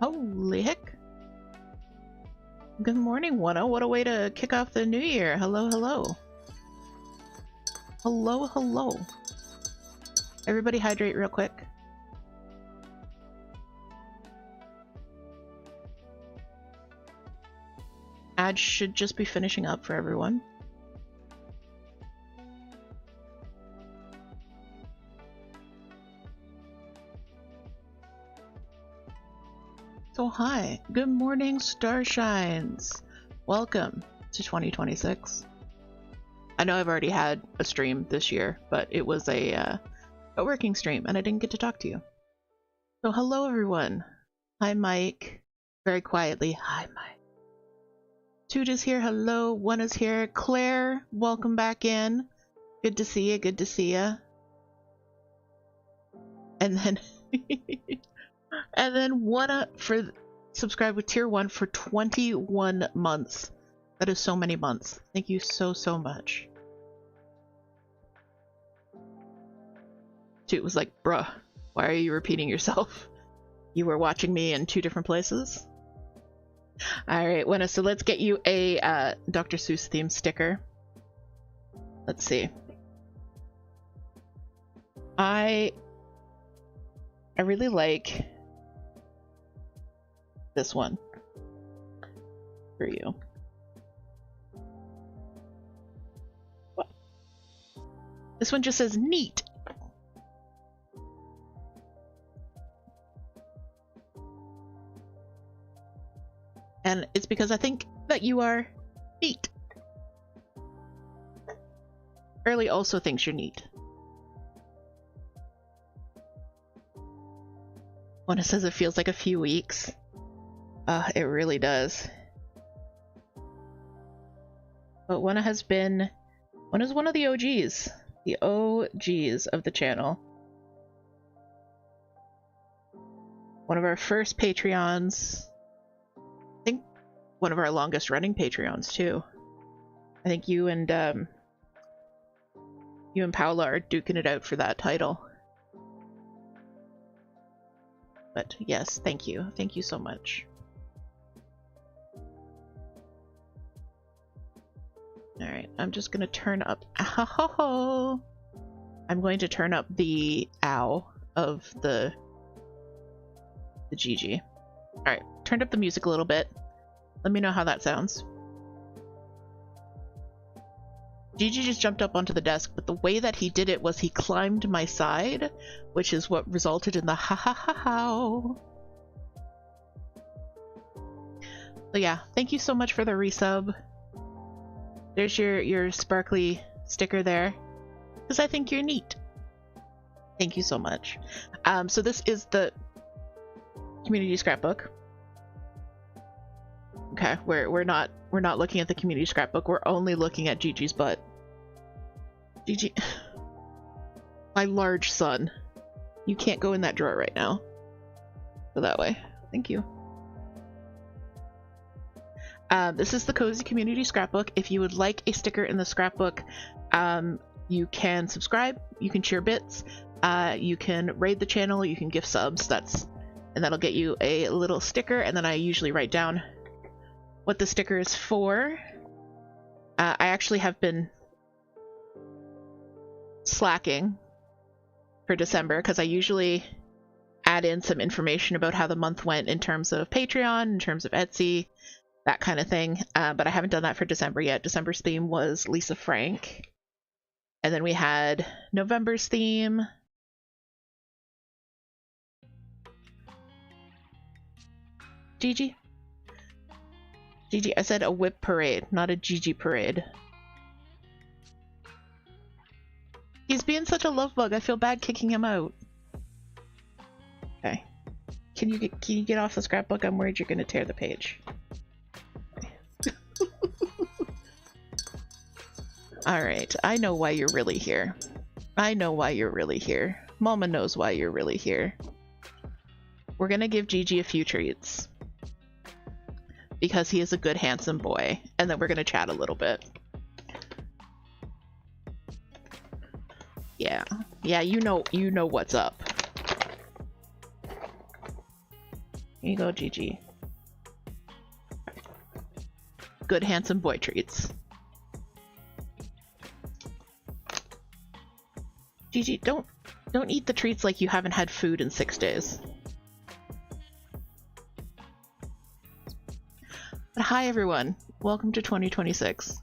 Holy heck. Good morning, Wano. What a way to kick off the new year. Hello, hello. Hello, hello. Everybody hydrate real quick. Ads should just be finishing up for everyone. So hi, good morning, Starshines. Welcome to 2026. I know I've already had a stream this year, but it was a working stream and I didn't get to talk to you. So hello everyone. Hi Mike. Very quietly, hi Mike. Toot is here, hello. One is here. Claire, welcome back in. Good to see you, good to see you. And then and then one up for subscribe with tier 1 for 21 months. That is so many months. Thank you so much. Toot was like, bruh, why are you repeating yourself? You were watching me in 2 different places? Alright, Wenna, so let's get you a Dr. Seuss themed sticker. Let's see. I really like this one for you. What? This one just says neat. And it's because I think that you are neat. Early also thinks you're neat. When it says it feels like a few weeks. It really does. But Wenna is one of the OGs. The OGs of the channel. One of our first Patreons. I think one of our longest running Patreons too. I think you and Paula are duking it out for that title. But yes, thank you. Thank you so much. Alright, I'm just gonna turn up ow. I'm going to turn up the ow of the GG. Alright, turned up the music a little bit. Let me know how that sounds. Gigi just jumped up onto the desk, but the way that he did it was he climbed my side, which is what resulted in the ha ha ha ha. So yeah, thank you so much for the resub. There's your sparkly sticker there, because I think you're neat. Thank you so much. So this is the community scrapbook. Okay, we're not looking at the community scrapbook. We're only looking at Gigi's butt. Gigi, my large son, you can't go in that drawer right now. Go that way. Thank you. This is the Cozy Community Scrapbook. If you would like a sticker in the scrapbook, you can subscribe, you can share bits, you can raid the channel, you can gift subs, and that'll get you a little sticker, and then I usually write down what the sticker is for. I actually have been slacking for December because I usually add in some information about how the month went in terms of Patreon, in terms of Etsy, that kind of thing, but I haven't done that for December yet. December's theme was Lisa Frank, and then we had November's theme. Gigi, I said a whip parade, not a Gigi parade. He's being such a love bug, I feel bad kicking him out. Okay. Can you get off the scrapbook? I'm worried you're gonna tear the page. Okay. Alright, I know why you're really here. I know why you're really here. Mama knows why you're really here. We're gonna give Gigi a few treats. Because he is a good, handsome boy. And then we're gonna chat a little bit. Yeah, you know what's up. Here you go, Gigi. Good handsome boy treats. Gigi, don't eat the treats like you haven't had food in 6 days. But hi everyone, welcome to 2026.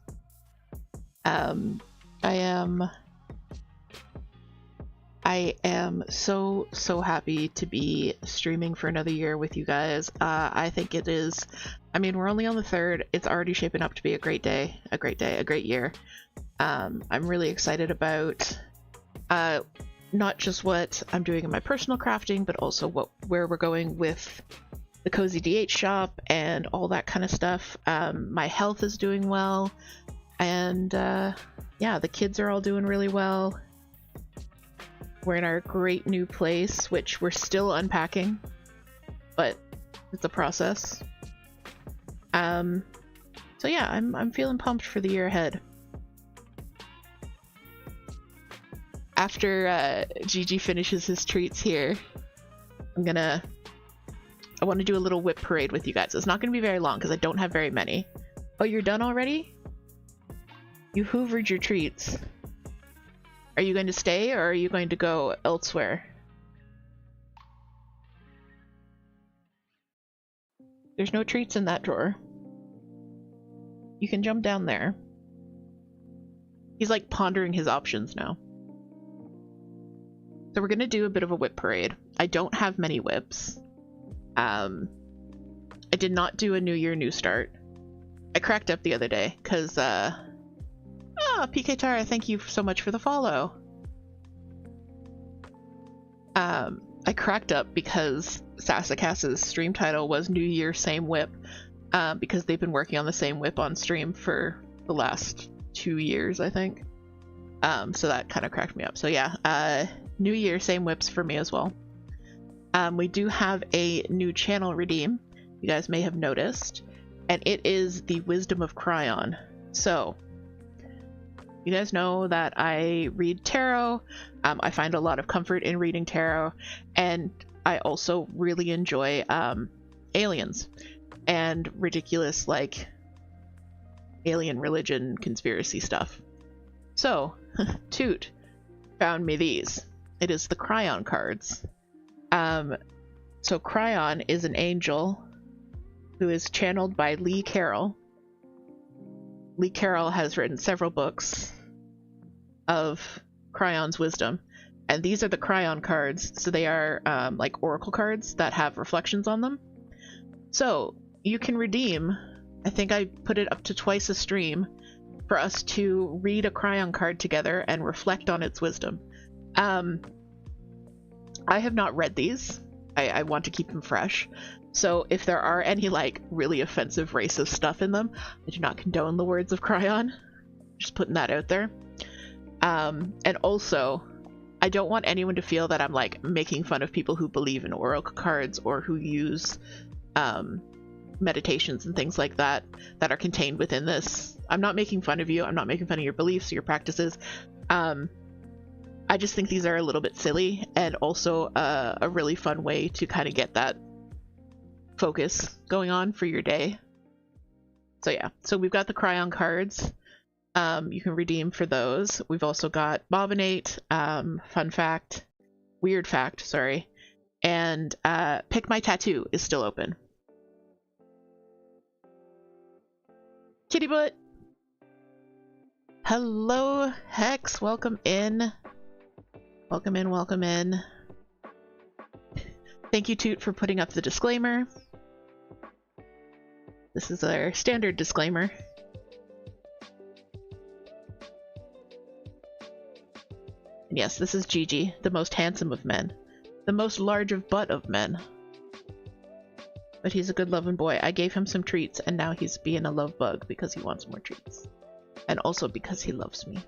I am so happy to be streaming for another year with you guys. I think it is, I mean, we're only on the 3rd. It's already shaping up to be a great day, a great year. I'm really excited about not just what I'm doing in my personal crafting, but also where we're going with the Cozy DH shop and all that kind of stuff. My health is doing well, and yeah, the kids are all doing really well. We're in our great new place, which we're still unpacking, but it's a process. So yeah, I'm feeling pumped for the year ahead. After Gigi finishes his treats here, I want to do a little whip parade with you guys. It's not going to be very long because I don't have very many. Oh, you're done already? You hoovered your treats. Are you going to stay, or are you going to go elsewhere? There's no treats in that drawer. You can jump down there. He's like pondering his options now. So we're going to do a bit of a whip parade. I don't have many whips. I did not do a New Year, New Start. I cracked up the other day because PK Tara, thank you so much for the follow. I cracked up because Sassacast's stream title was New Year, Same Whip, because they've been working on the same whip on stream for the last 2 years, I think. So that kind of cracked me up. So yeah, New Year, same whips for me as well. We do have a new channel redeem, you guys may have noticed, and it is the Wisdom of Cryon. So you guys know that I read tarot. I find a lot of comfort in reading tarot, and I also really enjoy aliens and ridiculous, like, alien religion conspiracy stuff. So Toot found me these. It is the Cryon cards. So Cryon is an angel who is channeled by Lee Carroll. Lee Carroll has written several books of Cryon's wisdom, and these are the Cryon cards. So they are like oracle cards that have reflections on them. So you can redeem, I think I put it up to twice a stream, for us to read a Cryon card together and reflect on its wisdom. I have not read these. I want to keep them fresh. So if there are any like really offensive racist stuff in them, I do not condone the words of Cryon. Just putting that out there. And also, I don't want anyone to feel that I'm like making fun of people who believe in oracle cards or who use meditations and things like that that are contained within this. I'm not making fun of you. I'm not making fun of your beliefs or your practices. I just think these are a little bit silly, and also a really fun way to kind of get that focus going on for your day. So yeah, so we've got the Cryon cards. You can redeem for those. We've also got Bobinate, Fun Fact, Weird Fact, sorry, and Pick My Tattoo is still open. Kitty Butt! Hello, Hex, welcome in. Welcome in, welcome in. Thank you, Toot, for putting up the disclaimer. This is our standard disclaimer. And yes, this is Gigi, the most handsome of men. The most large of butt of men. But he's a good loving boy. I gave him some treats, and now he's being a love bug because he wants more treats. And also because he loves me.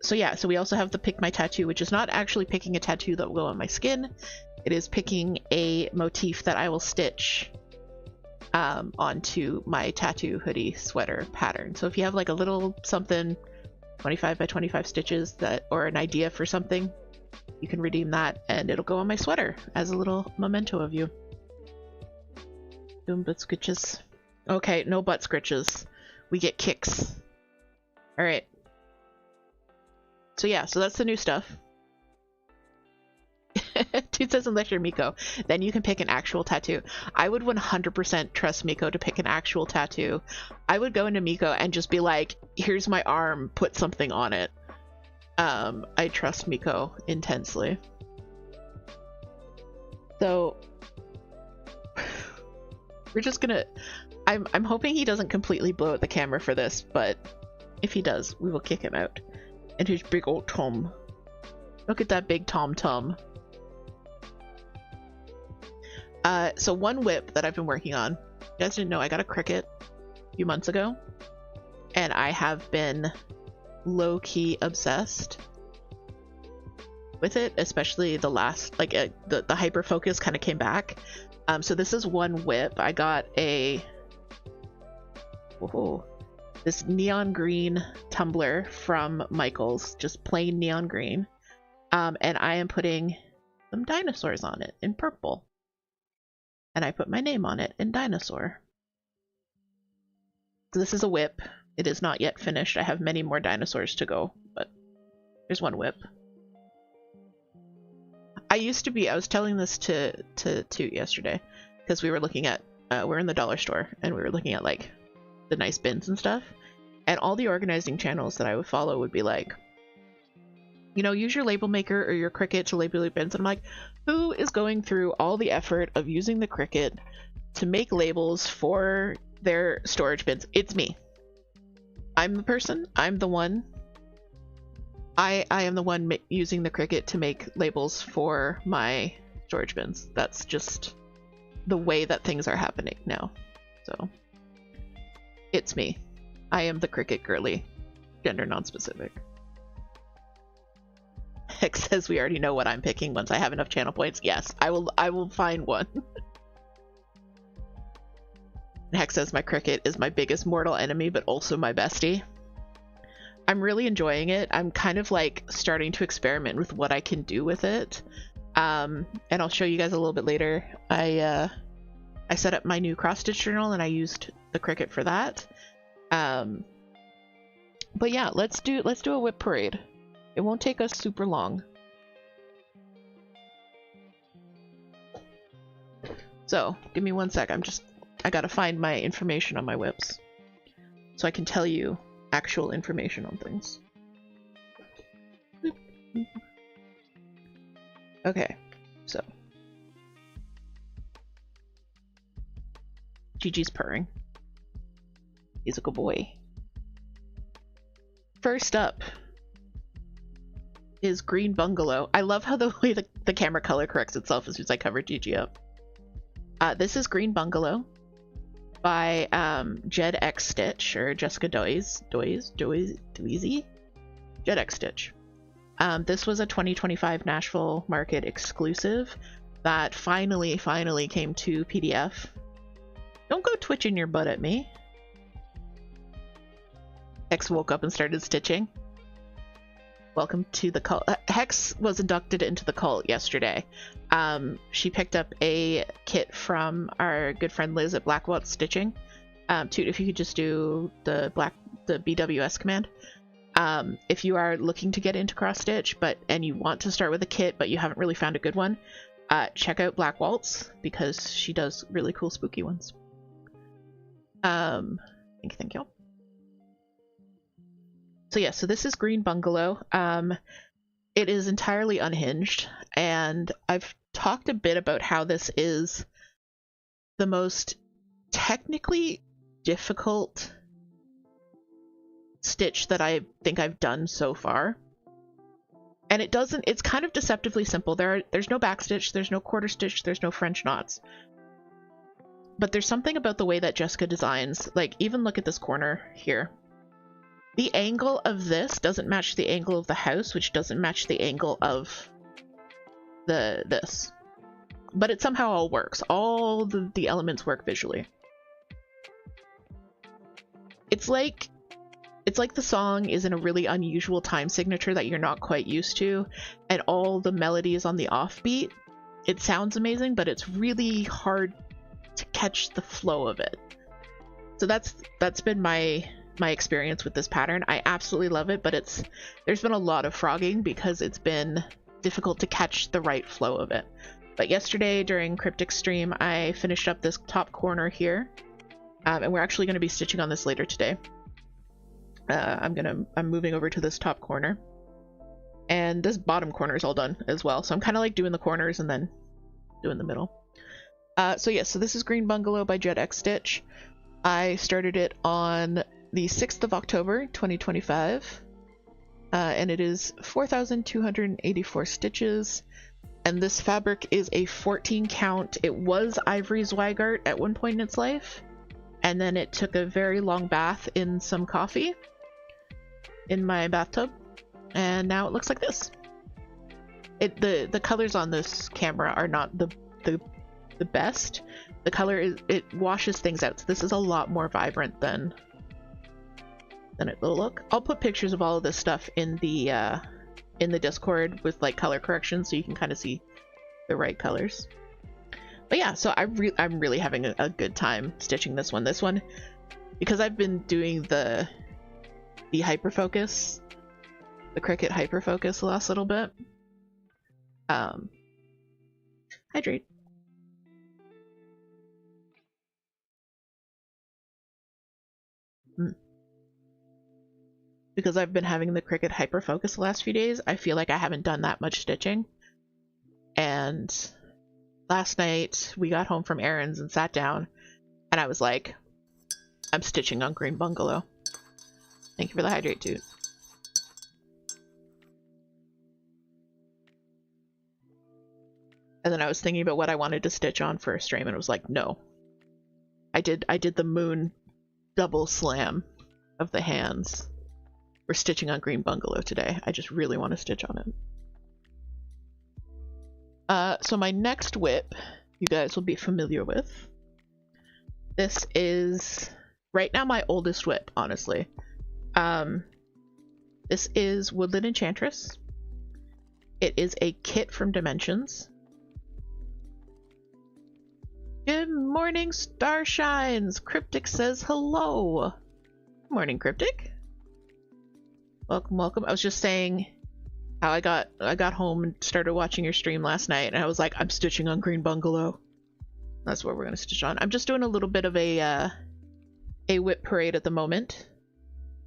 So yeah, so we also have the Pick My Tattoo, which is not actually picking a tattoo that will go on my skin. It is picking a motif that I will stitch onto my tattoo hoodie sweater pattern. So if you have like a little something, 25 by 25 stitches, that, or an idea for something, you can redeem that and it'll go on my sweater as a little memento of you. Doing butt scritches. Okay, no butt scritches. We get kicks. Alright. So yeah, so that's the new stuff. Toot says unless you're Miko, then you can pick an actual tattoo. I would 100% trust Miko to pick an actual tattoo. I would go into Miko and just be like, here's my arm, put something on it. I trust Miko intensely. So we're just gonna, I'm hoping he doesn't completely blow out the camera for this, but if he does, we will kick him out. And his big old tom. Look at that big tom-tom. So one whip that I've been working on, you guys didn't know I got a Cricut a few months ago, and I have been low-key obsessed with it, especially the last, like the hyper focus kind of came back. So this is one whip. I got a this neon green tumbler from Michael's, just plain neon green, and I am putting some dinosaurs on it in purple, and I put my name on it in dinosaur. So this is a whip. It is not yet finished. I have many more dinosaurs to go, but there's one whip. I was telling this to Toot yesterday, because we were looking at, we're in the dollar store, and we were looking at like the nice bins and stuff, and all the organizing channels that I would follow would be like, you know, use your label maker or your Cricut to label your bins. And I'm like, who is going through all the effort of using the Cricut to make labels for their storage bins? It's me. I'm the person. I'm the one. I am the one using the Cricut to make labels for my storage bins. That's just the way that things are happening now. So it's me. I am the Cricut girly, gender non-specific. Hex says we already know what I'm picking once I have enough channel points. Yes, I will find one. Hex says my Cricut is my biggest mortal enemy, but also my bestie. I'm really enjoying it. I'm kind of like starting to experiment with what I can do with it. And I'll show you guys a little bit later. I set up my new cross stitch journal and I used the Cricut for that. But yeah, let's do a whip parade. It won't take us super long. So give me 1 sec. I gotta find my information on my whips so I can tell you actual information on things. Okay, so Gigi's purring. He's a good boy. First up is Green Bungalow. I love how the way the camera color corrects itself as soon as I cover Gigi up. This is Green Bungalow by Jed X Stitch, or Jessica Doisy? Jed X Stitch. This was a 2025 Nashville Market exclusive that finally came to PDF. Don't go twitching your butt at me. Hex woke up and started stitching. Welcome to the cult. Hex was inducted into the cult yesterday. She picked up a kit from our good friend Liz at Blackwalt Stitching. Toot, if you could just do the BWS command. If you are looking to get into cross stitch and you want to start with a kit but you haven't really found a good one, check out Black Waltz because she does really cool spooky ones. Thank you. So yeah, so this is Green Bungalow. It is entirely unhinged, and I've talked a bit about how this is the most technically difficult stitch that I think I've done so far. And it's kind of deceptively simple. There's no backstitch, there's no quarter stitch, there's no French knots. But there's something about the way that Jessica designs, like even look at this corner here. The angle of this doesn't match the angle of the house, which doesn't match the angle of this. But it somehow all works. All the elements work visually. It's like it's like the song is in a really unusual time signature that you're not quite used to, and all the melody is on the offbeat. It sounds amazing, but it's really hard to catch the flow of it. So that's been my experience with this pattern. I absolutely love it, but there's been a lot of frogging because it's been difficult to catch the right flow of it. But yesterday during Cryptic stream, I finished up this top corner here, and we're actually going to be stitching on this later today. I'm moving over to this top corner, and this bottom corner is all done as well. So I'm kind of like doing the corners and then doing the middle. So this is Green Bungalow by Jet X Stitch. I started it on the 6th of October 2025, and it is 4,284 stitches, and this fabric is a 14 count. It was Ivory Zweigart at one point in its life, and then it took a very long bath in some coffee in my bathtub, and now it looks like this. The colors on this camera are not the best. The color it washes things out, so this is a lot more vibrant than it will look. I'll put pictures of all of this stuff in the Discord with like color correction, so you can kind of see the right colors. But yeah, so I'm really having a good time stitching this one. This one, because I've been doing the hyperfocus, the Cricut hyperfocus the last little bit. Hydrate. Because I've been having the Cricut hyperfocus the last few days, I feel like I haven't done that much stitching. And last night we got home from errands and sat down, and I was like, I'm stitching on Green Bungalow. Thank you for the hydrate, Toot. And then I was thinking about what I wanted to stitch on for a stream, and it was like, no. I did the moon double slam of the hands. We're stitching on Green Bungalow today. I just really want to stitch on it. So my next whip, you guys will be familiar with. This is right now my oldest whip, honestly. This is Woodland Enchantress. It is a kit from Dimensions. Good morning, Starshines! Cryptic says hello. Good morning, Cryptic. Welcome, welcome. I was just saying how I got home and started watching your stream last night, and I was like, I'm stitching on Green Bungalow. That's what we're gonna stitch on. I'm just doing a little bit of a whip parade at the moment.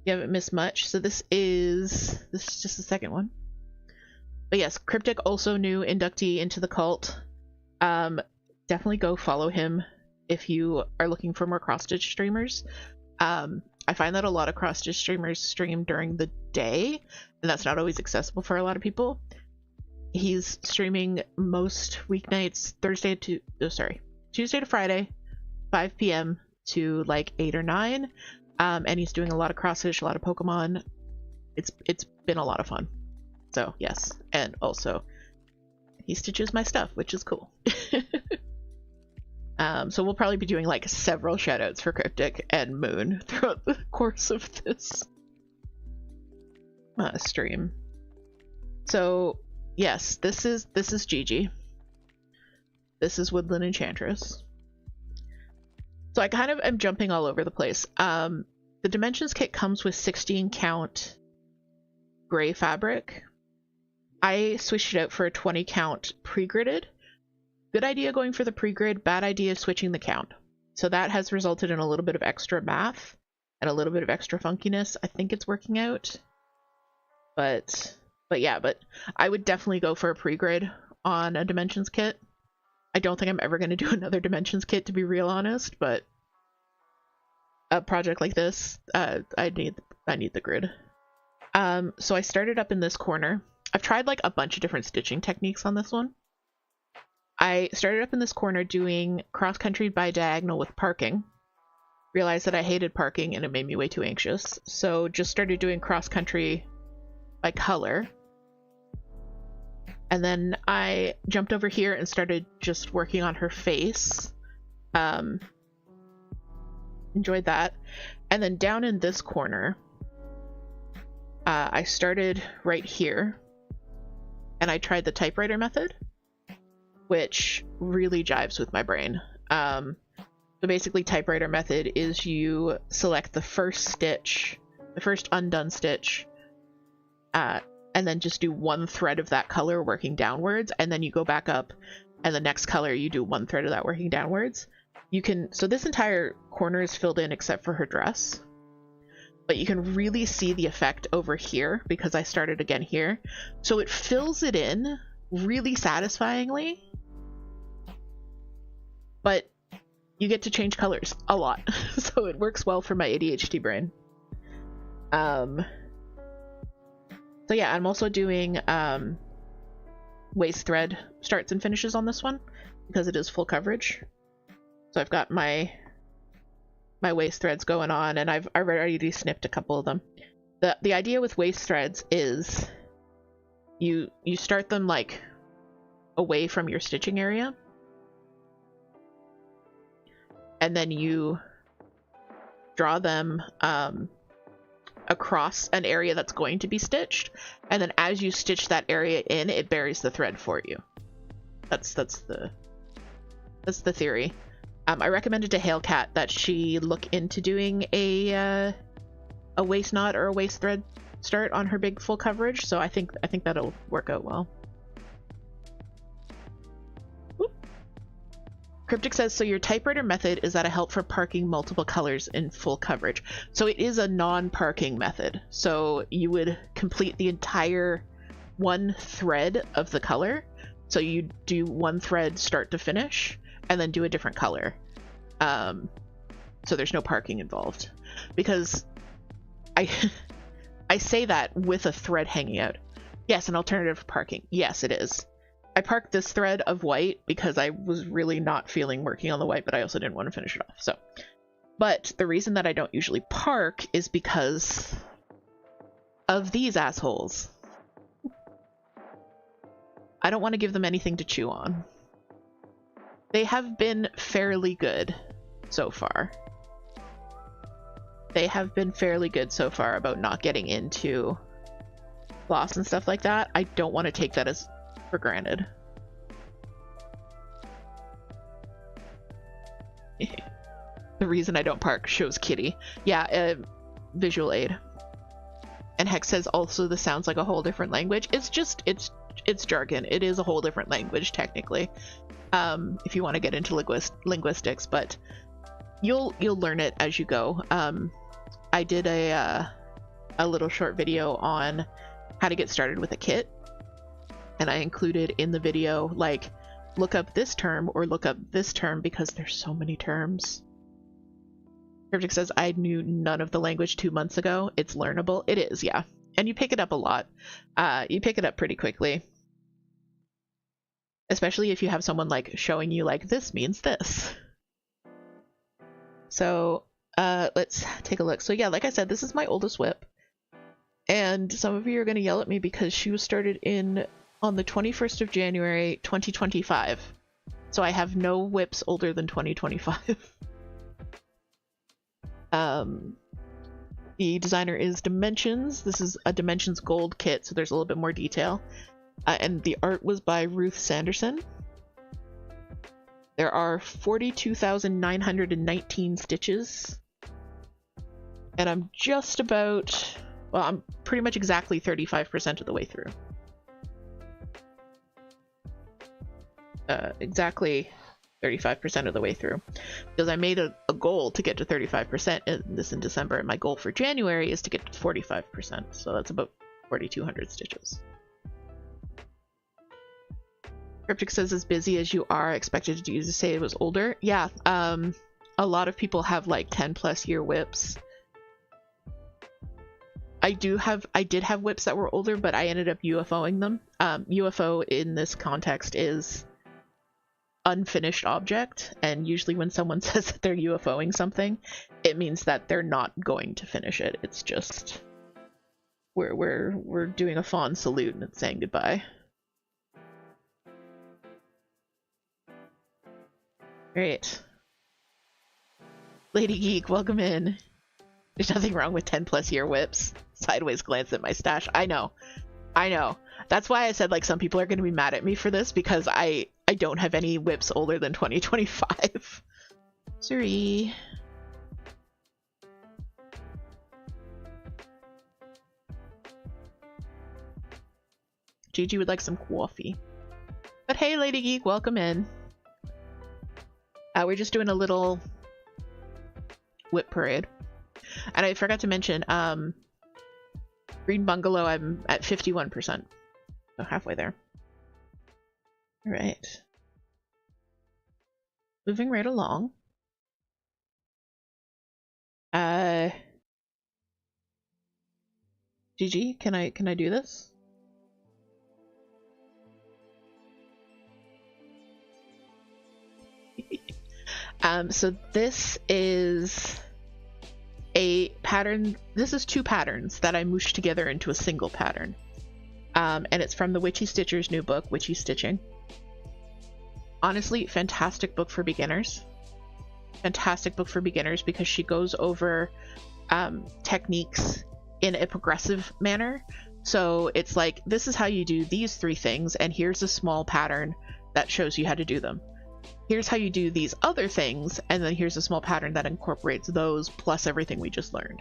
You haven't missed much. So this is just the second one. But yes, Cryptic, also new inductee into the cult. Definitely go follow him if you are looking for more cross-stitch streamers. I find that a lot of cross-stitch streamers stream during the day, and that's not always accessible for a lot of people. He's streaming most weeknights Tuesday to Friday, 5 p.m. to like 8 or 9. And he's doing a lot of cross-stitch, a lot of Pokemon. It's been a lot of fun. So yes, and also he stitches my stuff, which is cool. So we'll probably be doing like several shoutouts for Cryptic and Moon throughout the course of this stream. So yes, this is Gigi. This is Woodland Enchantress. So I kind of am jumping all over the place. The Dimensions kit comes with 16 count gray fabric. I switched it out for a 20 count pre-gridded. Good idea going for the pre-grid, bad idea switching the count. So that has resulted in a little bit of extra math and a little bit of extra funkiness. I think it's working out. But I would definitely go for a pre-grid on a Dimensions kit. I don't think I'm ever going to do another Dimensions kit, to be real honest, but a project like this, I need the grid. So I started up in this corner. I've tried like a bunch of different stitching techniques on this one. I started up in this corner doing cross-country by diagonal with parking. Realized that I hated parking and it made me way too anxious. So just started doing cross-country by color. And then I jumped over here and started just working on her face. Enjoyed that. And then down in this corner, I started right here and I tried the typewriter method, which really jives with my brain. So basically, typewriter method is you select the first stitch, the first undone stitch, and then just do one thread of that color working downwards, and then you go back up, and the next color you do one thread of that working downwards. You can, so this entire corner is filled in except for her dress, but you can really see the effect over here because I started again here. So it fills it in really satisfyingly, but you get to change colors a lot. So it works well for my ADHD brain. So yeah, I'm also doing waist thread starts and finishes on this one because it is full coverage. So I've got my waist threads going on, and I've already snipped a couple of them. The idea with waist threads is you start them like away from your stitching area, and then you draw them across an area that's going to be stitched, and then as you stitch that area in, it buries the thread for you. That's the theory. I recommended to Halecat that she look into doing a waist knot or a waist thread start on her big full coverage, so I think that'll work out well. Oop. Cryptic says, so your typewriter method is that a help for parking multiple colors in full coverage. So it is a non-parking method. So you would complete the entire one thread of the color. So you do one thread start to finish, and then do a different color. So there's no parking involved. Because I say that with a thread hanging out. Yes, an alternative for parking. Yes, it is. I parked this thread of white because I was really not feeling working on the white, but I also didn't want to finish it off. So, but the reason that I don't usually park is because of these assholes. I don't want to give them anything to chew on. They have been fairly good so far. They have been fairly good so far about not getting into gloss and stuff like that. I don't want to take that as for granted. The reason I don't park shows Kitty. Yeah, visual aid. And Hex says also this sounds like a whole different language. It's just, it's jargon. It is a whole different language technically. If you want to get into linguistics, but you'll learn it as you go. I did a little short video on how to get started with a kit, and I included in the video like look up this term or look up this term because there's so many terms. Cryptic says I knew none of the language 2 months ago. It's learnable. It is, yeah, and you pick it up a lot. You pick it up pretty quickly. Especially if you have someone like showing you like this means this. So let's take a look. So yeah, like I said, this is my oldest whip, and some of you are going to yell at me because she was started on the 21st of January 2025. So I have no whips older than 2025. The designer is Dimensions. This is a Dimensions gold kit, so there's a little bit more detail. And the art was by Ruth Sanderson. There are 42,919 stitches. And I'm just about, well, I'm pretty much exactly 35% of the way through. Exactly 35% of the way through. Because I made a goal to get to 35% in December, and my goal for January is to get to 45%. So that's about 4,200 stitches. Cryptic says, as busy as you are, expected you to say it was older. Yeah, a lot of people have like 10+ year whips. I did have whips that were older, but I ended up UFOing them. UFO in this context is unfinished object, and usually when someone says that they're UFOing something, it means that they're not going to finish it. It's just we're doing a fond salute and it's saying goodbye. Great. Lady Geek, welcome in. There's nothing wrong with 10+ year whips. Sideways glance at my stash. I know. That's why I said like some people are going to be mad at me for this, because I don't have any whips older than 2025. Sorry. Gigi would like some coffee. But hey, Lady Geek, welcome in. We're just doing a little whip parade. And I forgot to mention, Green Bungalow, I'm at 51%. So halfway there. Alright. Moving right along. Gigi, can I do this? So this is a pattern. This is 2 patterns that I mooshed together into a single pattern. And it's from the Witchy Stitcher's new book, Witchy Stitching. Honestly, fantastic book for beginners. Fantastic book for beginners because she goes over techniques in a progressive manner. So it's like, this is how you do these 3 things, and here's a small pattern that shows you how to do them. Here's how you do these other things, and then here's a small pattern that incorporates those plus everything we just learned.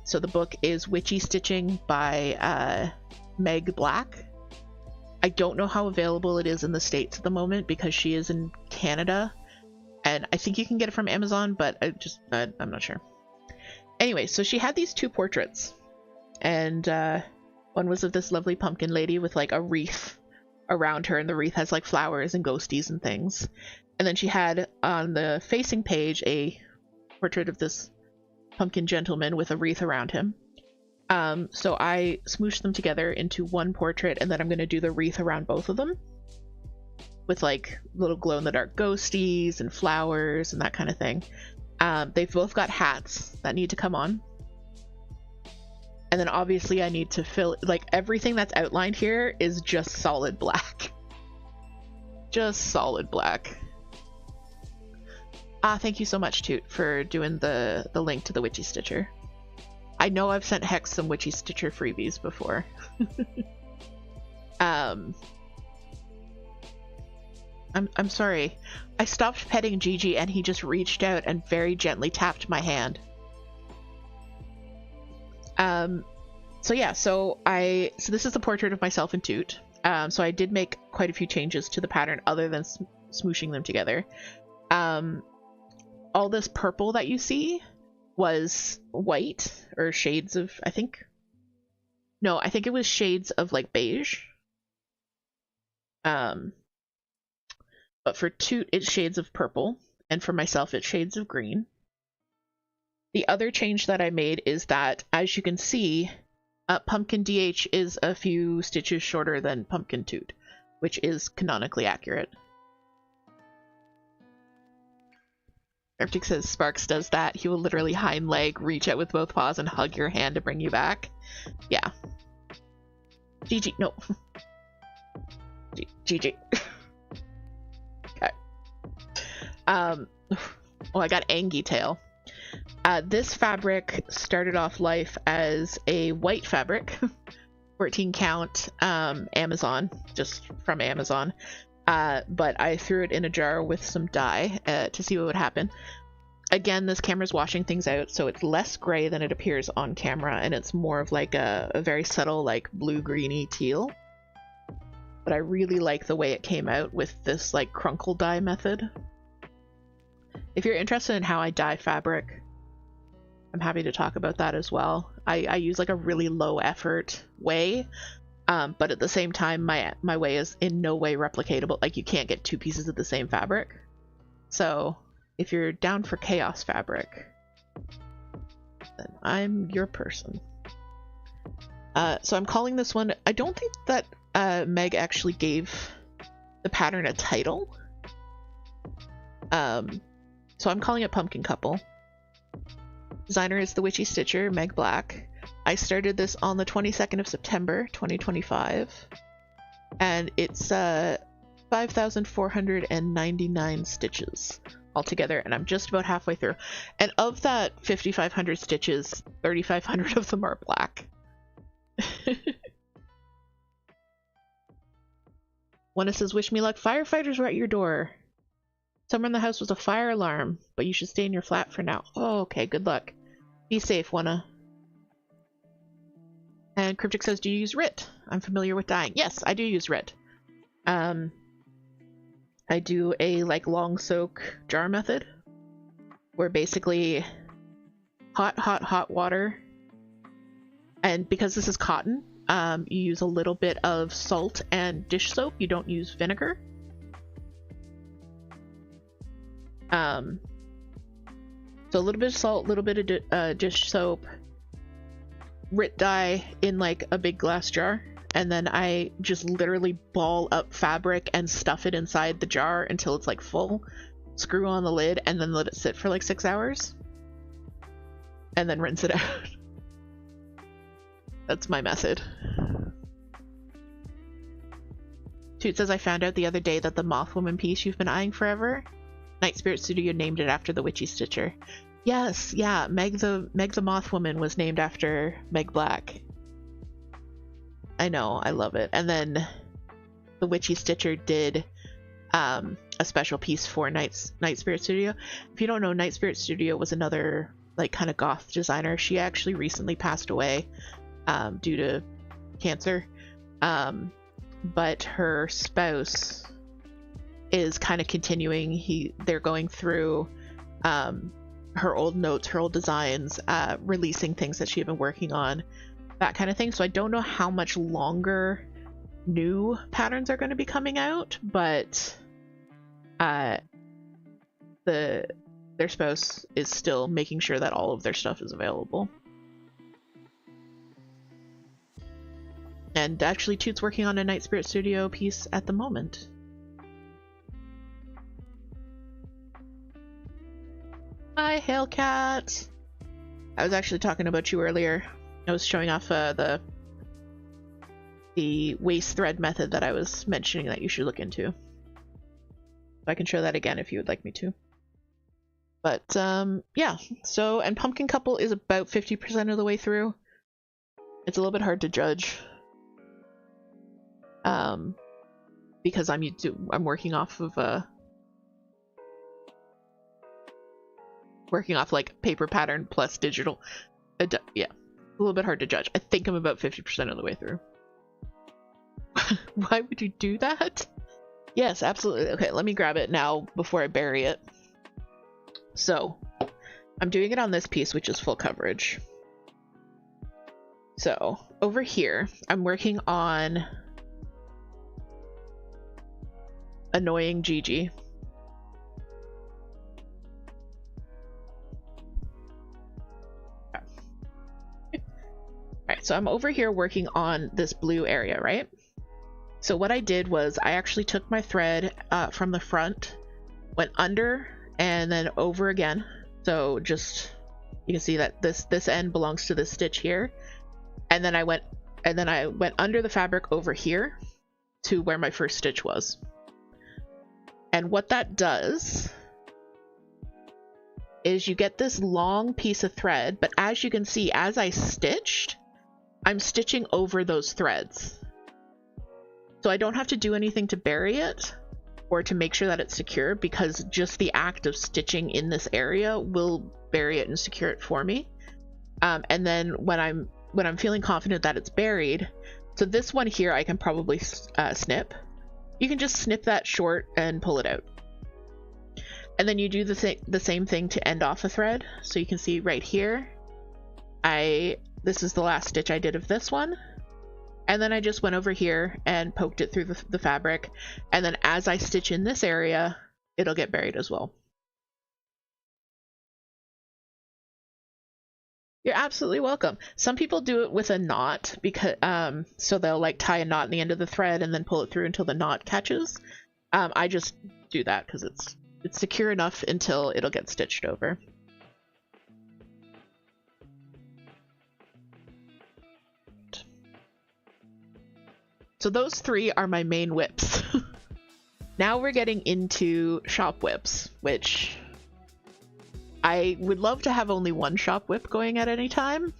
So the book is Witchy Stitching by Meg Black. I don't know how available it is in the States at the moment because she is in Canada, and I think you can get it from Amazon, but I'm not sure. Anyway, so she had these 2 portraits, and one was of this lovely pumpkin lady with like a wreath around her, and the wreath has like flowers and ghosties and things. And then she had on the facing page a portrait of this pumpkin gentleman with a wreath around him. So I smooshed them together into one portrait, and then I'm going to do the wreath around both of them with like little glow-in-the-dark ghosties and flowers and that kind of thing. They've both got hats that need to come on. And then obviously I need to fill, like, everything that's outlined here is just solid black. Just solid black. Thank you so much, Toot, for doing the link to the Witchy Stitcher. I know I've sent Hex some Witchy Stitcher freebies before. I'm sorry. I stopped petting Gigi and he just reached out and very gently tapped my hand. So yeah, so this is the portrait of myself and Toot. So I did make quite a few changes to the pattern other than smooshing them together. All this purple that you see was white, or shades of, I think it was shades of like beige. But for Toot, it's shades of purple, and for myself, it's shades of green. The other change that I made is that, as you can see, Pumpkin DH is a few stitches shorter than Pumpkin Toot, which is canonically accurate. Arctic says Sparks does that. He will literally hind leg, reach out with both paws, and hug your hand to bring you back. Yeah. GG, no. GG. Okay. Oh, I got Angie Tail. This fabric started off life as a white fabric, 14 count, Amazon, just from Amazon. But I threw it in a jar with some dye to see what would happen. Again, this camera's washing things out, so it's less gray than it appears on camera, and it's more of like a very subtle, like blue-greeny teal. But I really like the way it came out with this like crunkle dye method. If you're interested in how I dye fabric, I'm happy to talk about that as well. I use like a really low effort way, but at the same time my way is in no way replicatable. Like, you can't get 2 pieces of the same fabric. So if you're down for chaos fabric, then I'm your person. So I'm calling this one, I don't think that Meg actually gave the pattern a title. So I'm calling it Pumpkin Couple. Designer is the Witchy Stitcher, Meg Black. I started this on the 22nd of September, 2025. And it's 5,499 stitches. altogether, and I'm just about halfway through. And of that 5,500 stitches, 3,500 of them are black. One says, wish me luck. Firefighters were at your door. Somewhere in the house was a fire alarm, but you should stay in your flat for now. Oh, okay, good luck. Be safe, Wanna. And Cryptic says, do you use RIT? I'm familiar with dyeing. Yes, I do use RIT. I do a like long soak jar method where basically hot water, and because this is cotton, you use a little bit of salt and dish soap. You don't use vinegar. So a little bit of salt, a little bit of dish soap, RIT dye in like a big glass jar, and then I just literally ball up fabric and stuff it inside the jar until it's like full, screw on the lid, and then let it sit for like 6 hours, and then rinse it out. That's my method. Toot says, I found out the other day that the Mothwoman piece you've been eyeing forever, Night Spirit Studio named it after the Witchy Stitcher. Yes, yeah, Meg the Mothwoman was named after Meg Black. I know, I love it. And then the Witchy Stitcher did a special piece for Night Spirit Studio. If you don't know, Night Spirit Studio was another like kind of goth designer. She actually recently passed away due to cancer. But her spouse is kind of continuing. They're going through her old notes, her old designs, releasing things that she had been working on, that kind of thing. So I don't know how much longer new patterns are going to be coming out, but their spouse is still making sure that all of their stuff is available. And actually Toot's working on a Night Spirit Studio piece at the moment. Hi, Hailcat! I was actually talking about you earlier. I was showing off the waist thread method that I was mentioning that you should look into. I can show that again if you would like me to. But yeah, so, and Pumpkin Couple is about 50% of the way through. It's a little bit hard to judge. Because I'm working off of like paper pattern plus digital. Yeah, a little bit hard to judge. I think I'm about 50% of the way through. Why would you do that? Yes, absolutely. Okay, let me grab it now before I bury it. So, I'm doing it on this piece, which is full coverage. So, over here, I'm working on Annoying Gigi. Alright, so I'm over here working on this blue area, right? So what I did was I actually took my thread from the front, went under, and then over again. So just, you can see that this end belongs to this stitch here. And then I went under the fabric over here to where my first stitch was. And what that does is you get this long piece of thread, but as you can see, as I stitched, I'm stitching over those threads. So I don't have to do anything to bury it or to make sure that it's secure, because just the act of stitching in this area will bury it and secure it for me. And then when I'm feeling confident that it's buried, so this one here I can probably snip. You can just snip that short and pull it out. And then you do the same thing to end off a thread. So you can see right here, this is the last stitch I did of this one. And then I just went over here and poked it through the fabric. And then as I stitch in this area, it'll get buried as well. You're absolutely welcome. Some people do it with a knot, because so they'll like tie a knot in the end of the thread and then pull it through until the knot catches. I just do that because it's secure enough until it'll get stitched over. So those three are my main whips. now we're getting into shop whips, which I would love to have only one shop whip going at any time.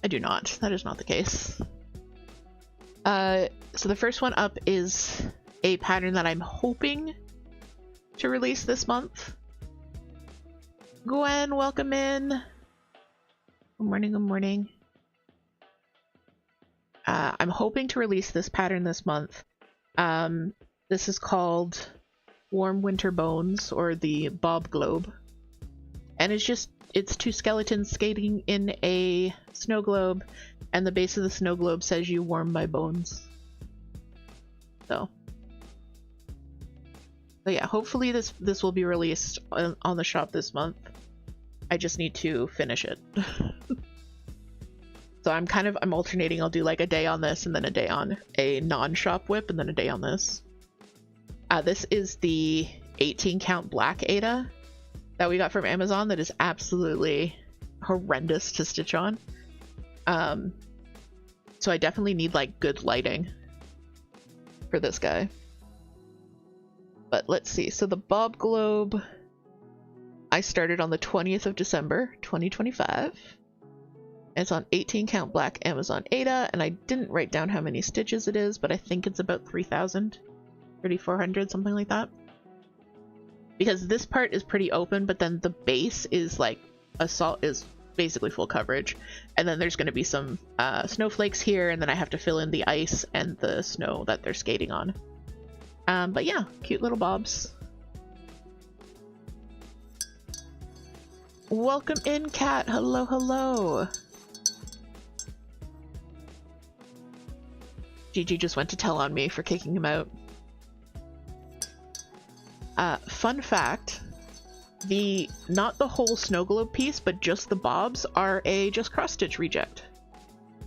I do not. That is not the case. So the first one up is a pattern that I'm hoping to release this month. Gwen, welcome in. Good morning, good morning. I'm hoping to release this pattern this month. This is called Warm Winter Bones, or the Bob Globe. And it's two skeletons skating in a snow globe, and the base of the snow globe says, "You warm my bones." So yeah, hopefully this will be released on the shop this month. I just need to finish it. So I'm alternating. I'll do like a day on this and then a day on a non-shop whip and then a day on this. This is the 18 count black Ada that we got from Amazon that is absolutely horrendous to stitch on. So I definitely need like good lighting for this guy. But let's see. So the Bob Globe, I started on the 20th of December, 2025. It's on 18 count black Amazon Ada, and I didn't write down how many stitches it is, but I think it's about 3,000, 3,400, something like that. Because this part is pretty open, but then the base is like is basically full coverage, and then there's going to be some snowflakes here, and then I have to fill in the ice and the snow that they're skating on. But yeah, cute little bobs. Welcome in, Kat. Hello, hello. Gigi just went to tell on me for kicking him out. Fun fact, not the whole snow globe piece, but just the bobs are a just cross stitch reject.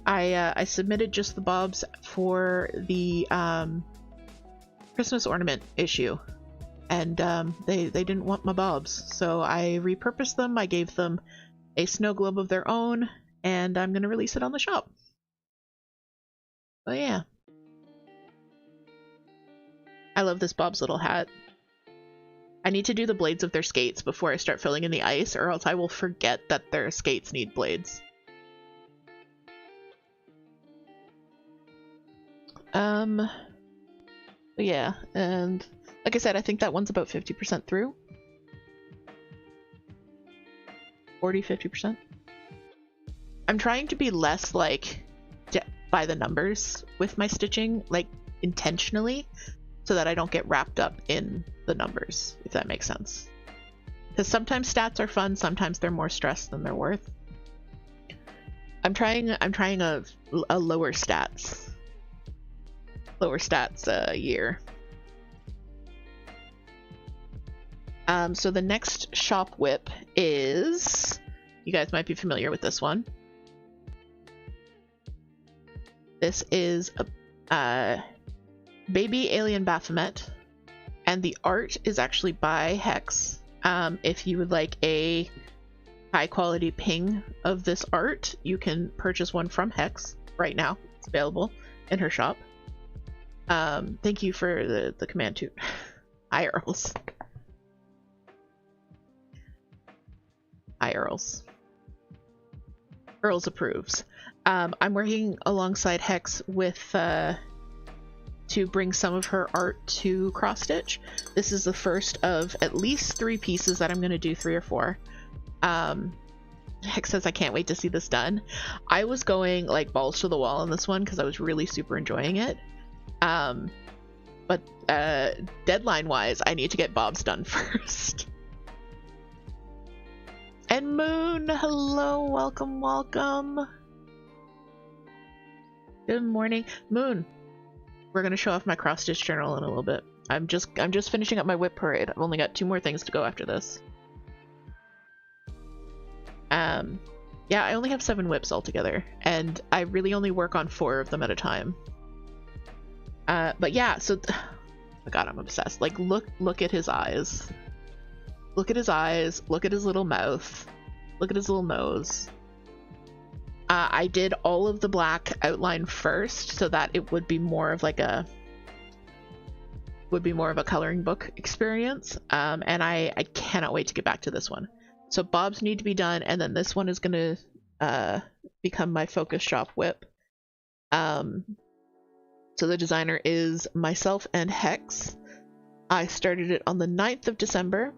I submitted just the bobs for the Christmas ornament issue, and they didn't want my bobs, so I repurposed them. I gave them a snow globe of their own, and I'm gonna release it on the shop. Oh yeah. I love this Bob's little hat. I need to do the blades of their skates before I start filling in the ice, or else I will forget that their skates need blades. But yeah, and like I said, I think that one's about 50% through. 40-50%. I'm trying to be less like by the numbers with my stitching, like intentionally, so that I don't get wrapped up in the numbers, if that makes sense. Because sometimes stats are fun, sometimes they're more stress than they're worth. I'm trying a lower stats year. So the next shop whip is, you guys might be familiar with this one. This is a baby alien Baphomet, and the art is actually by Hex. If you would like a high quality ping of this art, you can purchase one from Hex right now. It's available in her shop. Thank you for the command, Toot. Hi, Earls. Hi, Earls. Earls approves. I'm working alongside Hex with to bring some of her art to cross stitch. This is the first of at least 3 pieces that I'm going to do, 3 or 4. Hex says, I can't wait to see this done. I was going like balls to the wall on this one because I was really super enjoying it. But deadline wise, I need to get Bob's done first. And Moon, hello, welcome, welcome. Good morning, Moon. We're gonna show off my cross stitch journal in a little bit. I'm just finishing up my whip parade. I've only got 2 more things to go after this. Yeah, I only have 7 whips altogether, and I really only work on 4 of them at a time. But yeah, so oh god, I'm obsessed. Like, look at his eyes. Look at his eyes. Look at his little mouth. Look at his little nose. I did all of the black outline first so that it would be more of like a would be more of a coloring book experience, and I cannot wait to get back to this one. So Bob's need to be done, and then this one is going to become my focus shop whip. So the designer is myself and Hex. I started it on the 9th of December.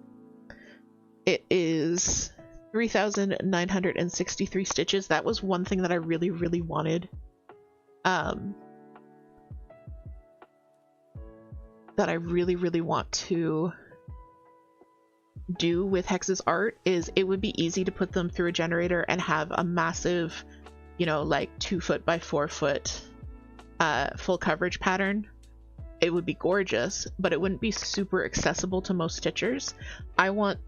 It is 3,963 stitches. That was one thing that I really, really wanted. That I really, really want to do with Hex's art is it would be easy to put them through a generator and have a massive, you know, like 2 foot by 4 foot full coverage pattern. It would be gorgeous, but it wouldn't be super accessible to most stitchers. I want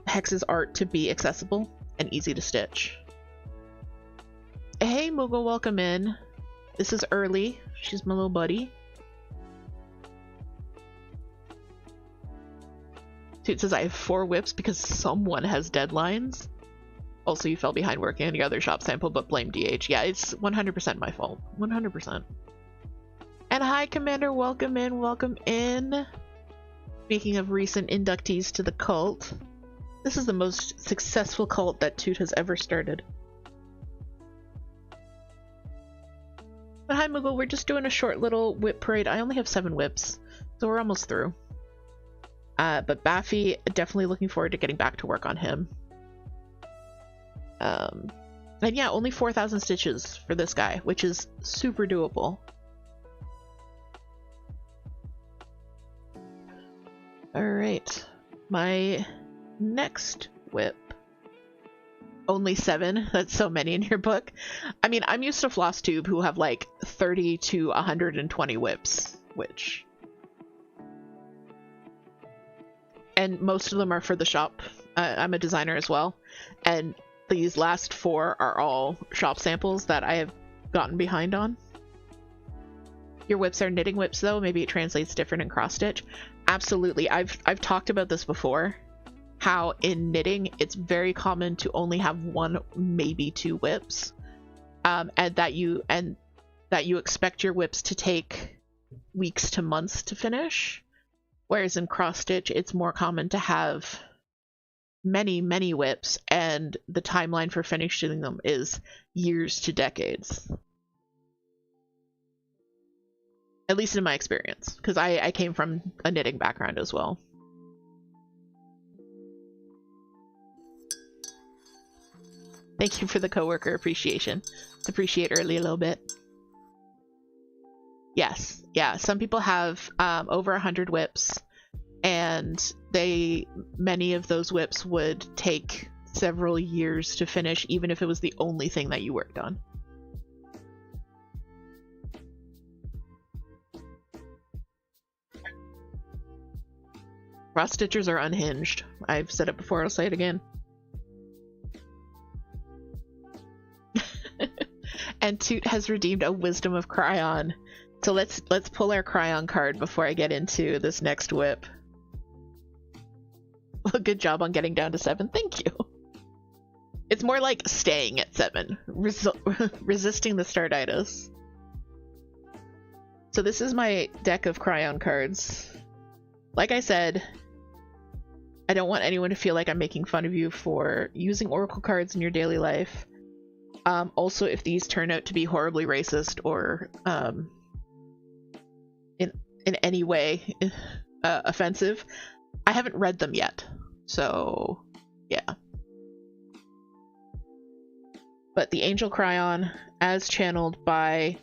Hex's art to be accessible and easy to stitch. Hey Moogle, welcome in. This is Early. She's my little buddy. Toot says I have 4 whips because someone has deadlines. Also, you fell behind working on your other shop sample, but blame DH. Yeah, it's 100% my fault. 100%. And hi, Commander. Welcome in. Welcome in. Speaking of recent inductees to the cult, this is the most successful cult that Toot has ever started. But hi, Moogle. We're just doing a short little whip parade. I only have 7 whips, so we're almost through. But Baffy, definitely looking forward to getting back to work on him. And yeah, only 4,000 stitches for this guy, which is super doable. Alright, my next whip. Only 7? That's so many in your book. I mean, I'm used to Floss Tube, who have like 30 to 120 whips, which... And most of them are for the shop. I'm a designer as well. And these last 4 are all shop samples that I have gotten behind on. Your whips are knitting whips though. Maybe it translates different in cross stitch. Absolutely. I've talked about this before. How in knitting, it's very common to only have 1, maybe 2 whips. And that you expect your whips to take weeks to months to finish. Whereas in cross-stitch, it's more common to have many, many whips, and the timeline for finishing them is years to decades. At least in my experience, because I came from a knitting background as well. Thank you for the coworker appreciation. Appreciate Early a little bit. Yes, yeah, some people have over 100 whips, and many of those whips would take several years to finish, even if it was the only thing that you worked on. Cross stitchers are unhinged. I've said it before, I'll say it again. And Toot has redeemed a Wisdom of Cryon. So let's pull our Cryon card before I get into this next whip. Well, good job on getting down to 7. Thank you. It's more like staying at 7, resisting the startitis. So this is my deck of Cryon cards. Like I said, I don't want anyone to feel like I'm making fun of you for using Oracle cards in your daily life. Also, if these turn out to be horribly racist or in any way offensive, I haven't read them yet, so yeah. But the Angel Cryon, as channeled by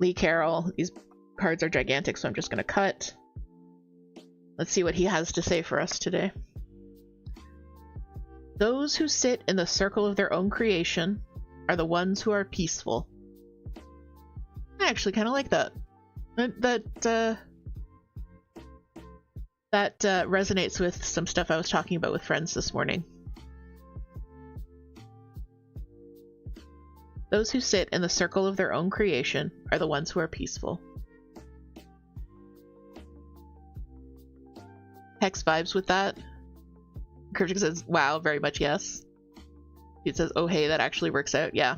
Lee Carroll, these cards are gigantic, so I'm just gonna cut. Let's see what he has to say for us today. Those who sit in the circle of their own creation are the ones who are peaceful. I actually kind of like that. That resonates with some stuff I was talking about with friends this morning. Those who sit in the circle of their own creation are the ones who are peaceful. Hex vibes with that. Cryptic says, wow, very much yes. It says, oh hey, that actually works out, yeah.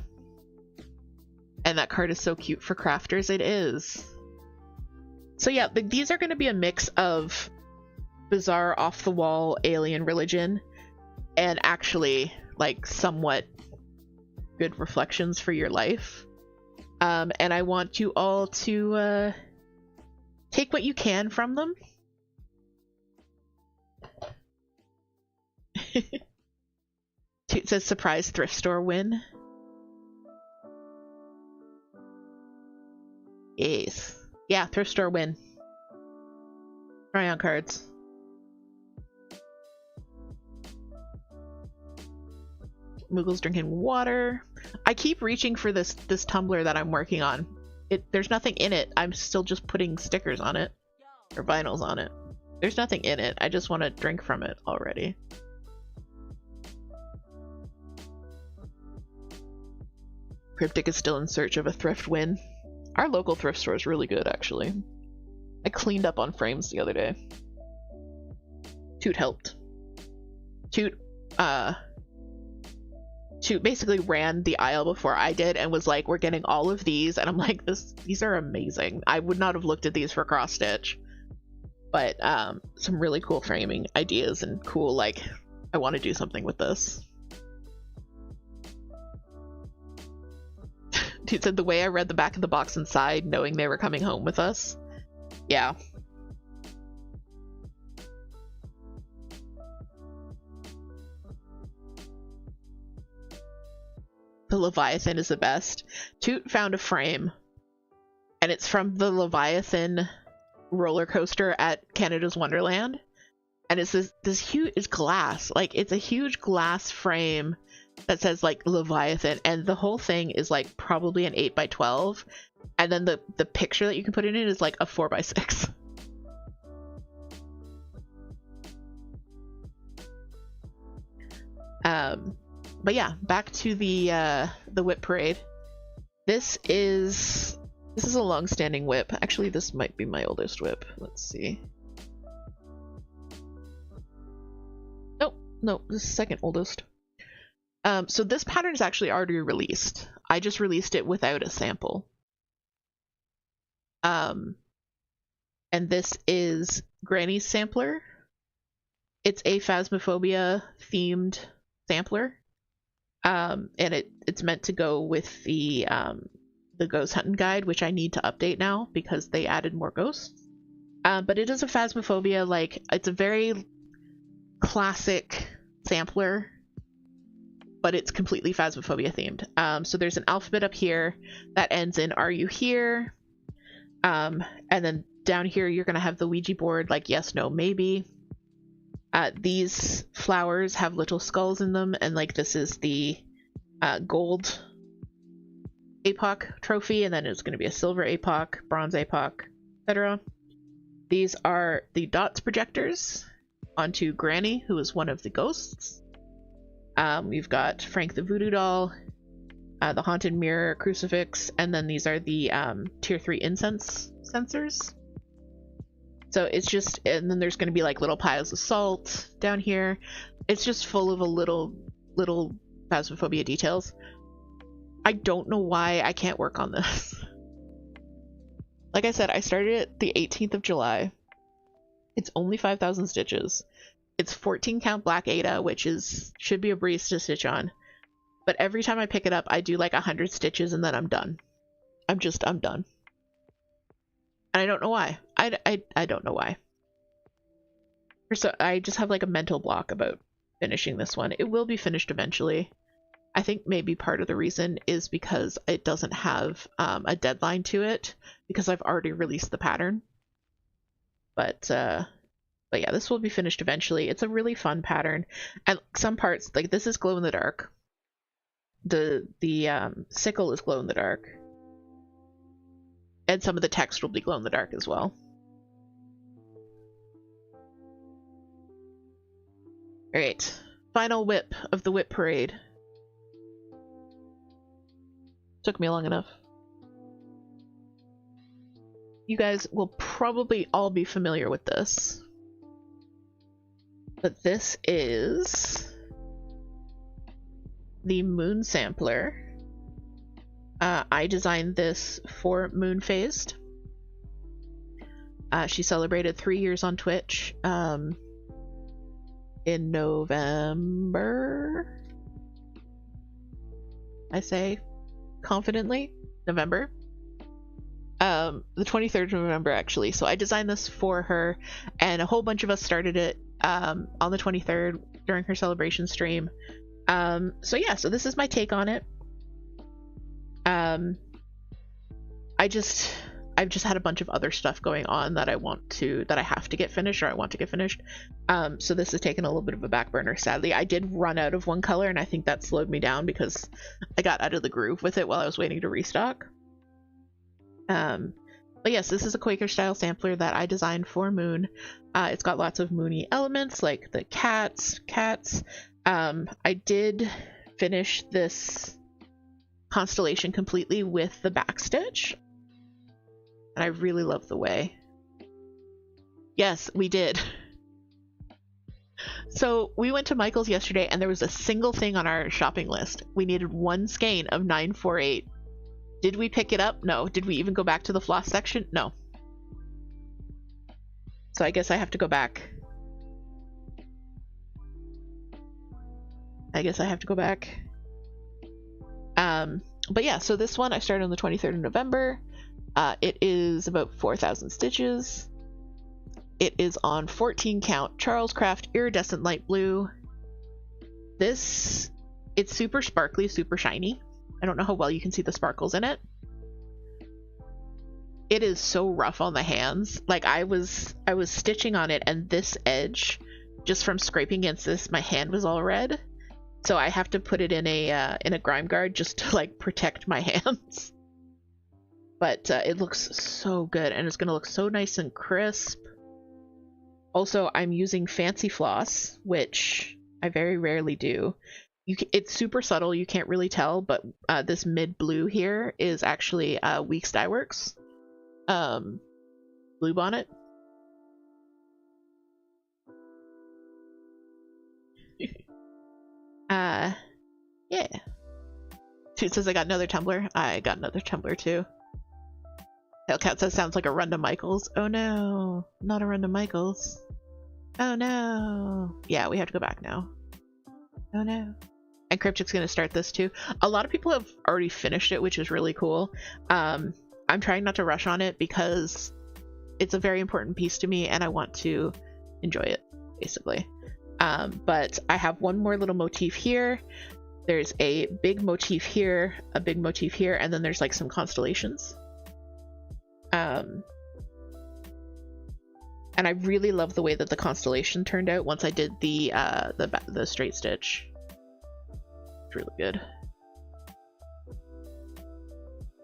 And that card is so cute for crafters, it is. So yeah, these are going to be a mix of bizarre, off-the-wall alien religion and actually like somewhat good reflections for your life. And I want you all to take what you can from them. Toot says surprise thrift store win. Yes. Yeah, thrift store win. Try on cards. Moogle's drinking water. I keep reaching for this tumbler that I'm working on. There's nothing in it. I'm still just putting stickers on it. Or vinyls on it. There's nothing in it. I just want to drink from it already. Cryptic is still in search of a thrift win. Our local thrift store is really good, actually. I cleaned up on frames the other day. Toot helped. Toot basically ran the aisle before I did and was like, we're getting all of these, and I'm like, these are amazing. I would not have looked at these for cross stitch, but some really cool framing ideas and cool, like, I want to do something with this. Dude said the way I read the back of the box inside, knowing they were coming home with us. Yeah. The Leviathan is the best. Toot found a frame, and it's from the Leviathan roller coaster at Canada's Wonderland, and it's this huge, it's glass, like it's a huge glass frame that says like Leviathan, and the whole thing is like probably an 8x12, and then the picture that you can put in it is like a 4x6. But yeah, back to the whip parade. This is a long-standing whip. Actually, this might be my oldest whip. Let's see. No, this is second oldest. So this pattern is actually already released. I just released it without a sample. And this is Granny's sampler. It's a Phasmophobia themed sampler. And it's meant to go with the ghost hunting guide, which I need to update now because they added more ghosts. But it is a Phasmophobia, like, it's a very classic sampler, but it's completely Phasmophobia themed. So there's an alphabet up here that ends in "Are you here?" And then down here you're gonna have the Ouija board, like yes, no, maybe. These flowers have little skulls in them, and like this is the gold APOC trophy, and then it's going to be a silver APOC, bronze APOC, etc. These are the dots projectors onto Granny, who is one of the ghosts. We've got Frank the Voodoo Doll, the Haunted Mirror Crucifix, and then these are the Tier 3 incense sensors. So it's just, and then there's going to be like little piles of salt down here. It's just full of a little Phasmophobia details. I don't know why I can't work on this. Like I said, I started it the 18th of July. It's only 5,000 stitches. It's 14 count black Ada, which should be a breeze to stitch on. But every time I pick it up, I do like 100 stitches and then I'm done. I'm done. And I don't know why. I don't know why. So I just have like a mental block about finishing this one. It will be finished eventually. I think maybe part of the reason is because it doesn't have a deadline to it, because I've already released the pattern. But yeah, this will be finished eventually. It's a really fun pattern, and some parts, like this is glow in the dark. The sickle is glow in the dark, and some of the text will be glow in the dark as well. All right, final whip of the whip parade. Took me long enough. You guys will probably all be familiar with this, but this is the Moon Sampler. I designed this for Moon Phased. She celebrated 3 years on Twitch in November. I say confidently, November. The 23rd of November, actually. So I designed this for her, and a whole bunch of us started it on the 23rd during her celebration stream. So yeah, so this is my take on it. I've just had a bunch of other stuff going on that I have to get finished, or I want to get finished. So this has taken a little bit of a back burner, sadly. I did run out of one color, and I think that slowed me down because I got out of the groove with it while I was waiting to restock. But yes, this is a Quaker style sampler that I designed for Moon. It's got lots of moony elements like the cats. I did finish this constellation completely with the backstitch, and I really love the way. Yes, we did. So we went to Michael's yesterday, and there was a single thing on our shopping list. We needed one skein of 948. Did we pick it up? No. Did we even go back to the floss section? No. So I guess I have to go back. But yeah, so this one I started on the 23rd of November. It is about 4,000 stitches. It is on 14 count Charles Craft iridescent light blue. It's super sparkly, super shiny. I don't know how well you can see the sparkles in it. It is so rough on the hands. Like I was stitching on it, and this edge, just from scraping against this, my hand was all red. So I have to put it in a grime guard just to like protect my hands. But it looks so good, and it's gonna look so nice and crisp. Also, I'm using fancy floss, which I very rarely do. It's super subtle, you can't really tell, but this mid blue here is actually Weeks Dye Works Blue Bonnet. Yeah. Toot says I got another tumbler. I got another tumbler too. Hellcat says sounds like a run to Michael's. Oh no, not a run to Michael's. Oh no. Yeah, we have to go back now. Oh no. And Cryptic's gonna start this too. A lot of people have already finished it, which is really cool. I'm trying not to rush on it because it's a very important piece to me and I want to enjoy it, basically. But I have one more little motif here. There's a big motif here, a big motif here, and then there's like some constellations. And I really love the way that the constellation turned out once I did the straight stitch. It's really good.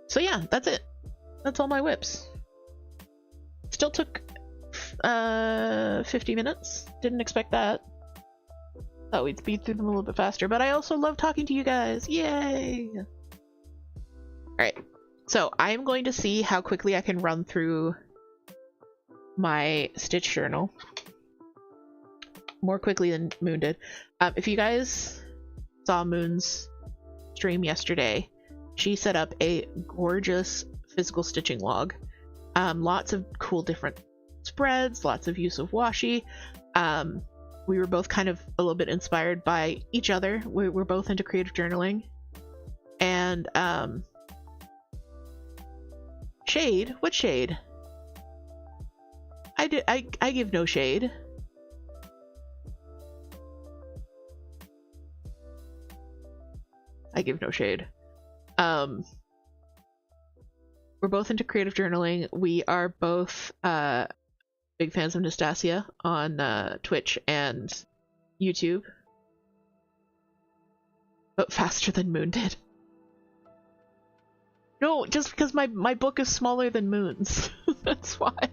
So yeah, that's it. That's all my whips. Still took 50 minutes. Didn't expect that. Thought we'd speed through them a little bit faster, but I also love talking to you guys. Yay! Alright, so I'm going to see how quickly I can run through my stitch journal. More quickly than Moon did. If you guys saw Moon's stream yesterday, she set up a gorgeous physical stitching log. Lots of cool different spreads, lots of use of washi. We were both kind of a little bit inspired by each other. We're both into creative journaling. And shade? What shade? I give no shade. I give no shade. We're both into creative journaling. We are both big fans of Nastasia on Twitch and YouTube. But faster than Moon did. No, just because my book is smaller than Moon's. That's why.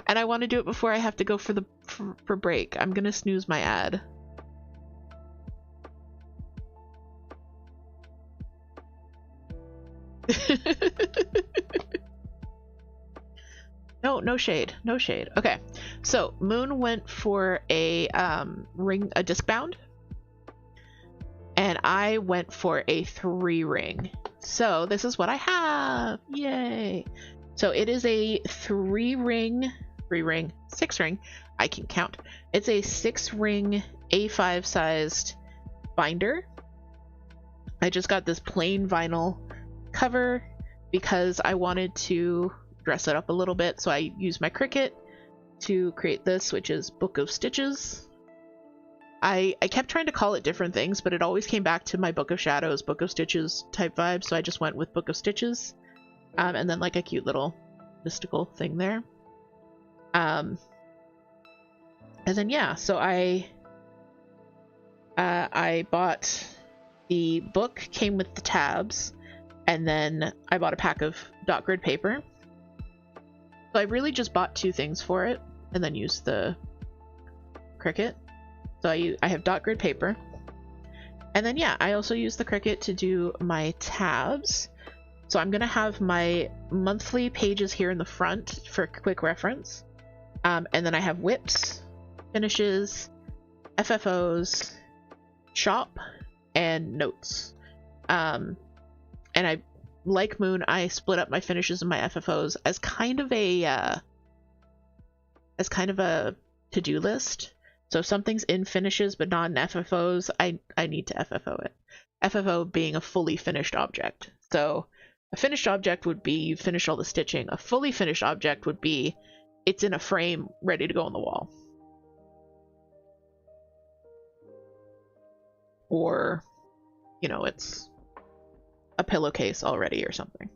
And I want to do it before I have to go for break. I'm gonna snooze my ad. No shade. No shade. Okay. So Moon went for a disc bound. And I went for a 3 ring. So this is what I have. Yay. So it is a 6 ring, I can count. It's a 6-ring A5 sized binder. I just got this plain vinyl cover because I wanted to dress it up a little bit. So I used my Cricut to create this, which is Book of Stitches. I kept trying to call it different things, but it always came back to my Book of Shadows, Book of Stitches type vibe. So I just went with Book of Stitches. And then like a cute little mystical thing there. And then yeah, so I bought the book, came with the tabs, and then I bought a pack of dot grid paper. So I really just bought 2 things for it and then used the Cricut. So I have dot grid paper, and then yeah, I also use the Cricut to do my tabs. So I'm gonna have my monthly pages here in the front for quick reference, and then I have whips, finishes, FFOs, shop, and notes. And I, like Moon, I split up my finishes and my FFOs as kind of a to-do list. So if something's in finishes but not in FFOs, I need to FFO it. FFO being a fully finished object. So a finished object would be you finish all the stitching. A fully finished object would be it's in a frame ready to go on the wall. Or, you know, it's a pillowcase already or something.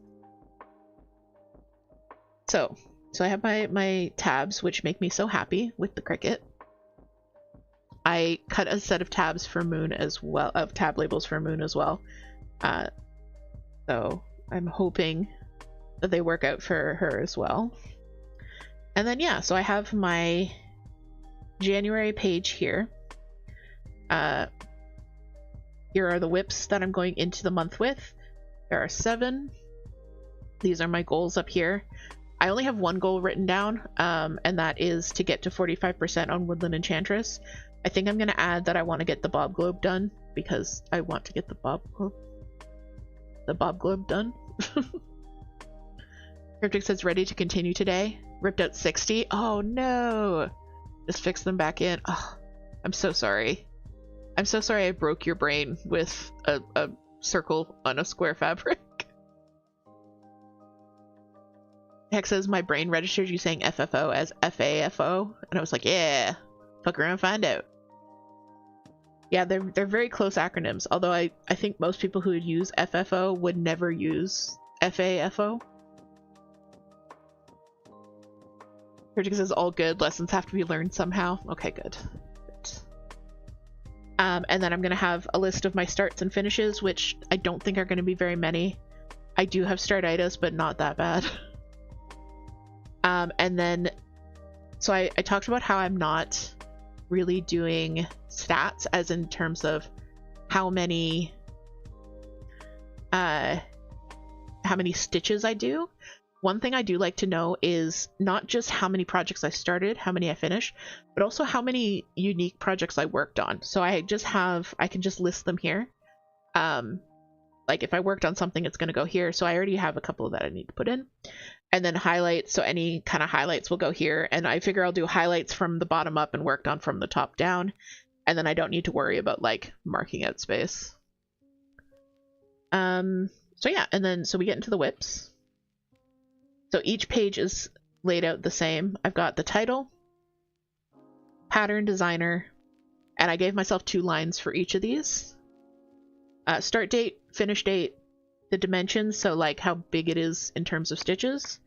So I have my tabs, which make me so happy with the Cricut. I cut a set of tabs for Moon as well, of tab labels for Moon as well. So I'm hoping that they work out for her as well. And then yeah, so I have my January page here. Here are the whips that I'm going into the month with. There are 7. These are my goals up here. I only have one goal written down, and that is to get to 45% on Woodland Enchantress. I think I'm going to add that I want to get the Bob Globe done, because I want to get the Bob Globe done. Cryptic says ready to continue today. Ripped out 60. Oh no! Just fix them back in. Oh, I'm so sorry. I'm so sorry I broke your brain with a circle on a square fabric. Hex says my brain registered you saying FFO as FAFO, and I was like, yeah, fuck around and find out. Yeah, they're very close acronyms, although I think most people who would use FFO would never use FAFO. Critic says all good, lessons have to be learned somehow. Okay, good. And then I'm going to have a list of my starts and finishes, which I don't think are going to be very many. I do have startitis, but not that bad. And then, so I talked about how I'm not really doing stats, as in terms of how many stitches I do. One thing I do like to know is not just how many projects I started, how many I finished, but also how many unique projects I worked on. So I can just list them here. Like if I worked on something, it's going to go here. So I already have a couple that I need to put in. And then highlights. So any kind of highlights will go here. And I figure I'll do highlights from the bottom up and worked on from the top down. And then I don't need to worry about like marking out space. So yeah, and then so we get into the whips. So each page is laid out the same. I've got the title, pattern designer, and I gave myself 2 lines for each of these. Start date, finish date, the dimensions, so like how big it is in terms of stitches,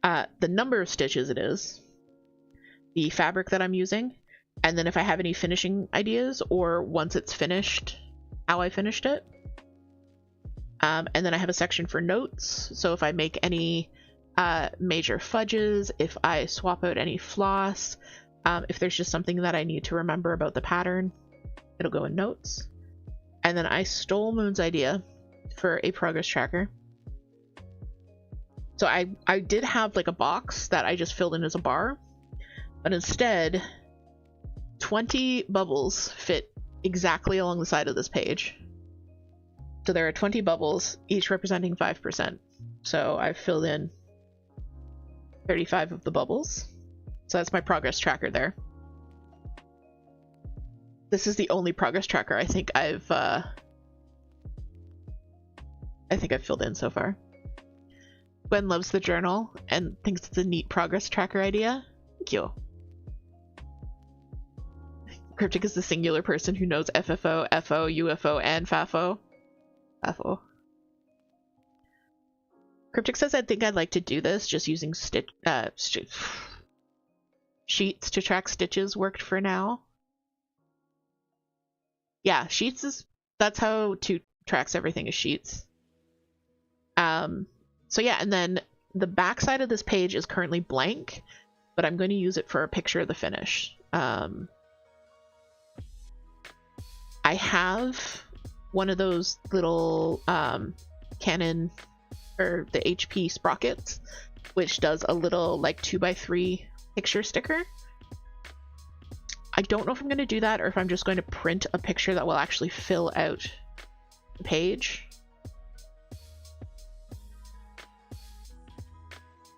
the number of stitches it is, the fabric that I'm using, and then if I have any finishing ideas or once it's finished, how I finished it. And then I have a section for notes, so if I make any major fudges, if I swap out any floss, if there's just something that I need to remember about the pattern, it'll go in notes. And then I stole Moon's idea for a progress tracker. So I did have like a box that I just filled in as a bar, but instead 20 bubbles fit exactly along the side of this page. So there are 20 bubbles, each representing 5%. So I've filled in 35 of the bubbles. So that's my progress tracker there. This is the only progress tracker I think I've filled in so far. Gwen loves the journal and thinks it's a neat progress tracker idea. Thank you. Cryptic is the singular person who knows FFO, FO, UFO, and FAFO. FAFO. Cryptic says, I think I'd like to do this just using sheets to track stitches worked for now. Yeah, sheets is, that's how Toot tracks everything, is sheets. So yeah, and then the back side of this page is currently blank, but I'm going to use it for a picture of the finish. I have one of those little Canon or the HP sprockets, which does a little like 2x3 picture sticker. I don't know if I'm going to do that or if I'm just going to print a picture that will actually fill out the page.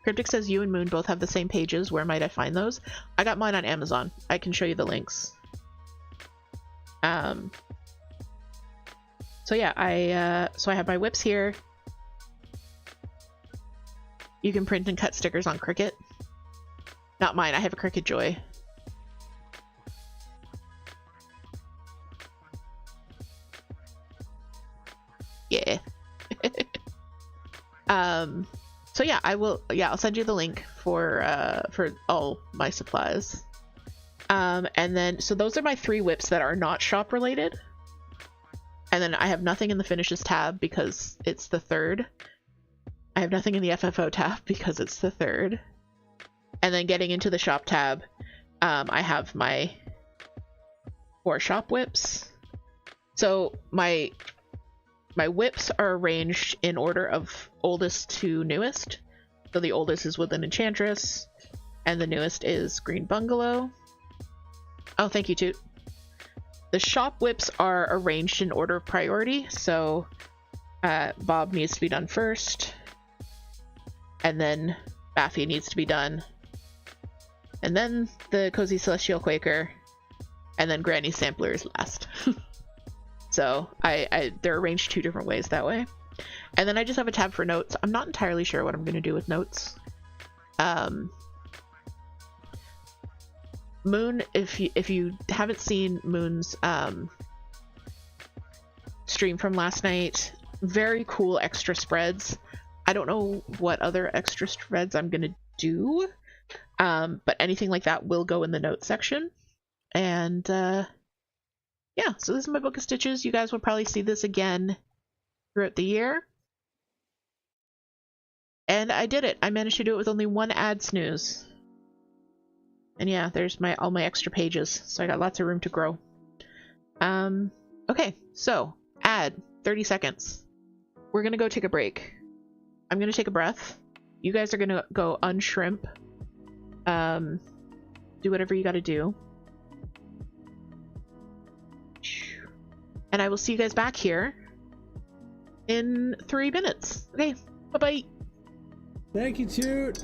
Cryptic says you and Moon both have the same pages. Where might I find those? I got mine on Amazon. I can show you the links. So yeah, I have my whips here. You can print and cut stickers on Cricut. Not mine, I have a Cricut Joy. Yeah. So yeah, I'll send you the link for all my supplies. And then, so those are my 3 whips that are not shop related. And then I have nothing in the finishes tab because it's the 3rd. I have nothing in the FFO tab because it's the 3rd. And then getting into the shop tab, I have my 4 shop whips. So my whips are arranged in order of oldest to newest. So the oldest is Woodland Enchantress, and the newest is Green Bungalow. Oh, thank you, Toot. The shop whips are arranged in order of priority, so Bob needs to be done first, and then Baffy needs to be done, and then the Cozy Celestial Quaker, and then Granny Sampler is last. So they're arranged 2 different ways that way. And then I just have a tab for notes. I'm not entirely sure what I'm going to do with notes. Moon, if you haven't seen Moon's stream from last night, very cool extra spreads. I don't know what other extra spreads I'm going to do, but anything like that will go in the notes section. And yeah, so this is my book of stitches. You guys will probably see this again throughout the year. And I did it. I managed to do it with only 1 ad snooze. And yeah, there's all my extra pages, so I got lots of room to grow. Okay, so ad 30 seconds. We're gonna go take a break. I'm gonna take a breath. You guys are gonna go unshrimp. Do whatever you gotta do. And I will see you guys back here in 3 minutes. Okay, bye-bye. Thank you, Toot.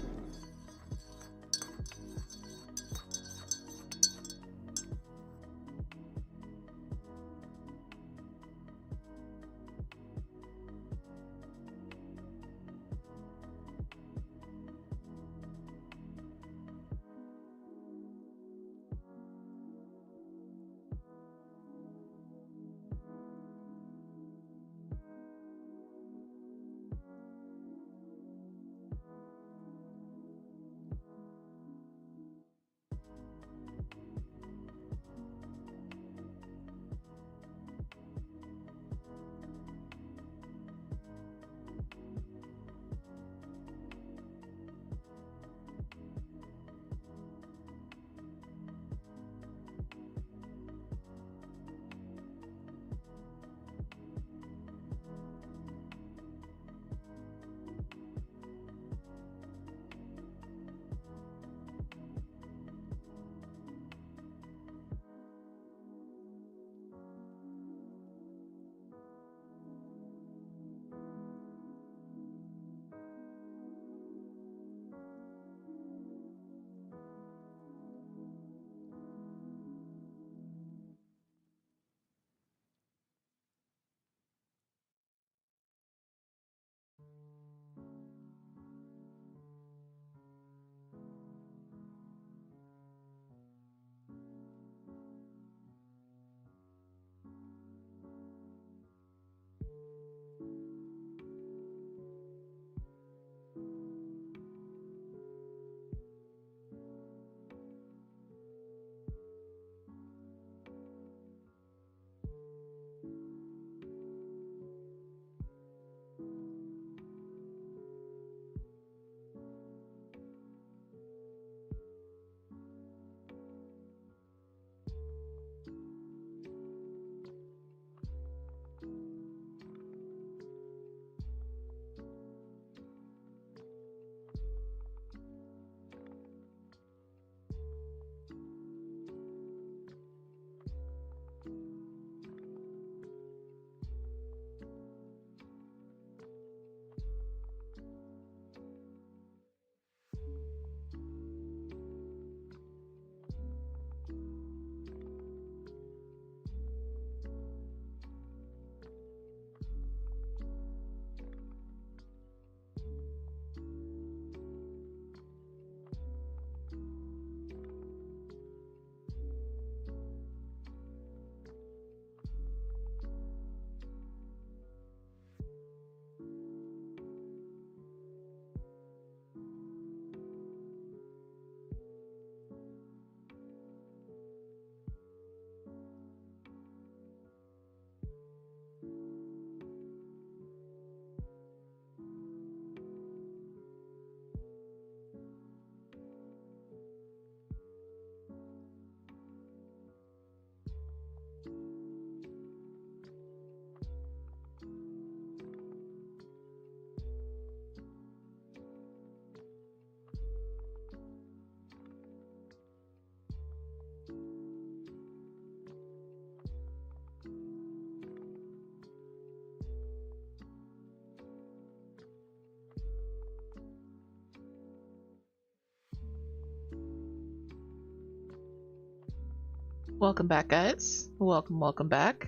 Welcome back, guys. Welcome back.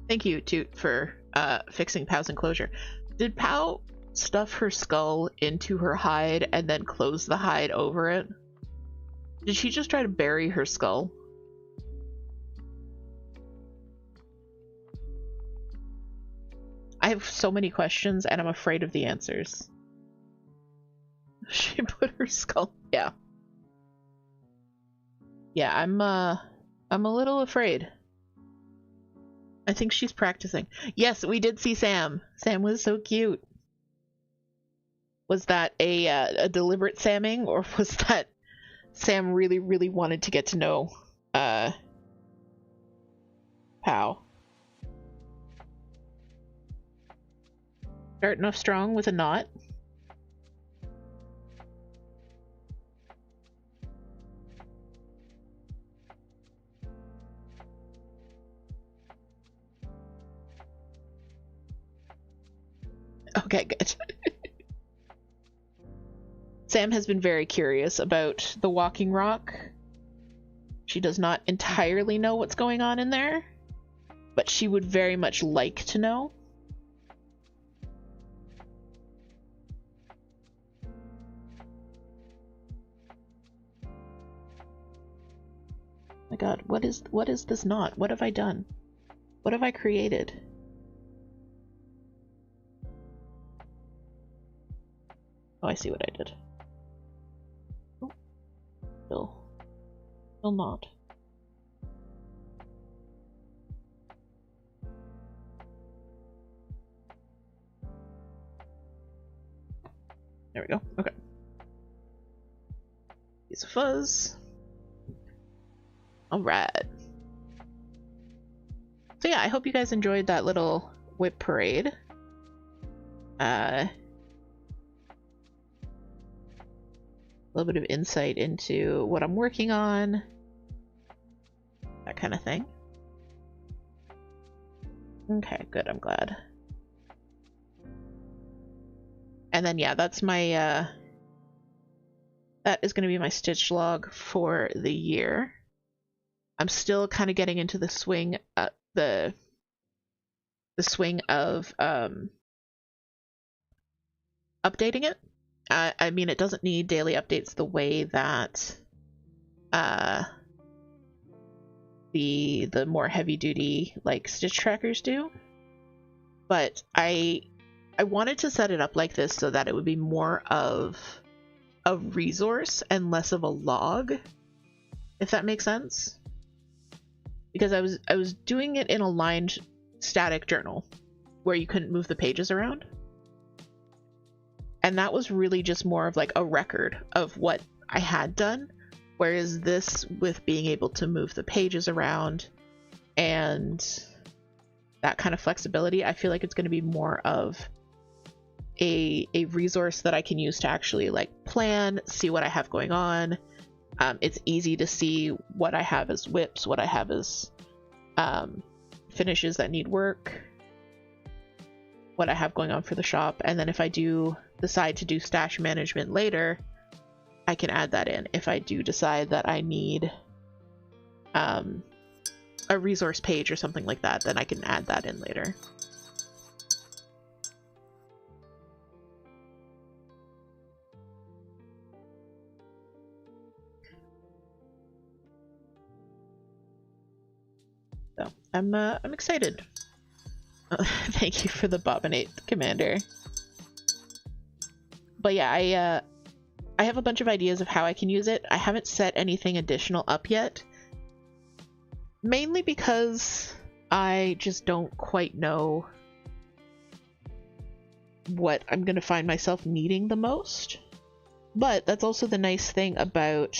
Thank you, Toot, for fixing Pow's enclosure. Did Pow stuff her skull into her hide and then close the hide over it? Did she just try to bury her skull? I have so many questions and I'm afraid of the answers. She put her skull... Yeah. Yeah, I'm a little afraid. I think she's practicing. Yes, we did see Sam. Sam was so cute. Was that a deliberate Samming, or was that Sam really, really wanted to get to know Pow? Starting off strong with a knot. Okay, good. Sam has been very curious about the walking rock. She does not entirely know what's going on in there, but she would very much like to know. My god, what is this knot? What have I done? What have I created? Oh, I see what I did. Oh, still not. There we go. Okay. Piece of fuzz. Alright. So yeah, I hope you guys enjoyed that little whip parade. A little bit of insight into what I'm working on. That kind of thing. Okay, good, I'm glad. And then yeah, that's my that is going to be my stitch log for the year. I'm still kind of getting into the swing the swing of updating it. I mean, it doesn't need daily updates the way that the more heavy duty like stitch trackers do, but I wanted to set it up like this so that it would be more of a resource and less of a log, if that makes sense. Because I was doing it in a lined static journal where you couldn't move the pages around. And that was really just more of like a record of what I had done. Whereas this, with being able to move the pages around and that kind of flexibility, I feel like it's going to be more of a resource that I can use to actually like plan, see what I have going on. It's easy to see what I have as whips, what I have as finishes that need work, what I have going on for the shop, and then if I do decide to do stash management later, I can add that in. If I do decide that I need a resource page or something like that, then I can add that in later. So I'm excited. Thank you for the bobbinate, Commander. But yeah, I have a bunch of ideas of how I can use it. I haven't set anything additional up yet, mainly because I just don't quite know what I'm gonna find myself needing the most. But that's also the nice thing about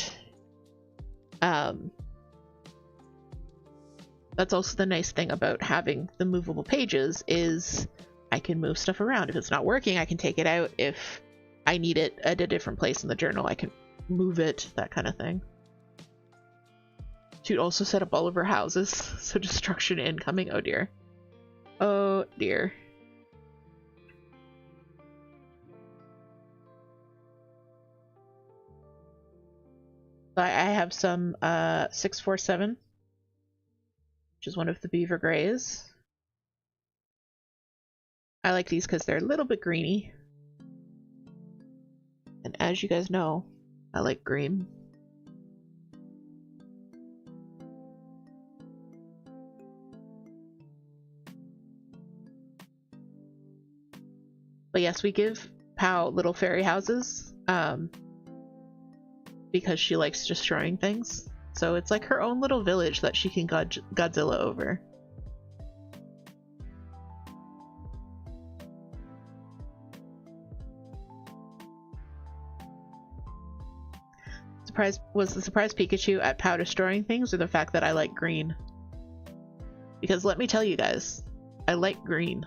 having the movable pages is I can move stuff around. If it's not working, I can take it out. If I need it at a different place in the journal, I can move it, that kind of thing. Toot also set up all of her houses, so destruction incoming. Oh dear. Oh dear. I have some 647 which is one of the beaver grays. I like these because they're a little bit greeny. And as you guys know, I like green. But yes, we give Pow little fairy houses because she likes destroying things. So it's like her own little village that she can Godzilla over. Was the surprise Pikachu at Pow destroying things, or the fact that I like green? Because let me tell you guys, I like green.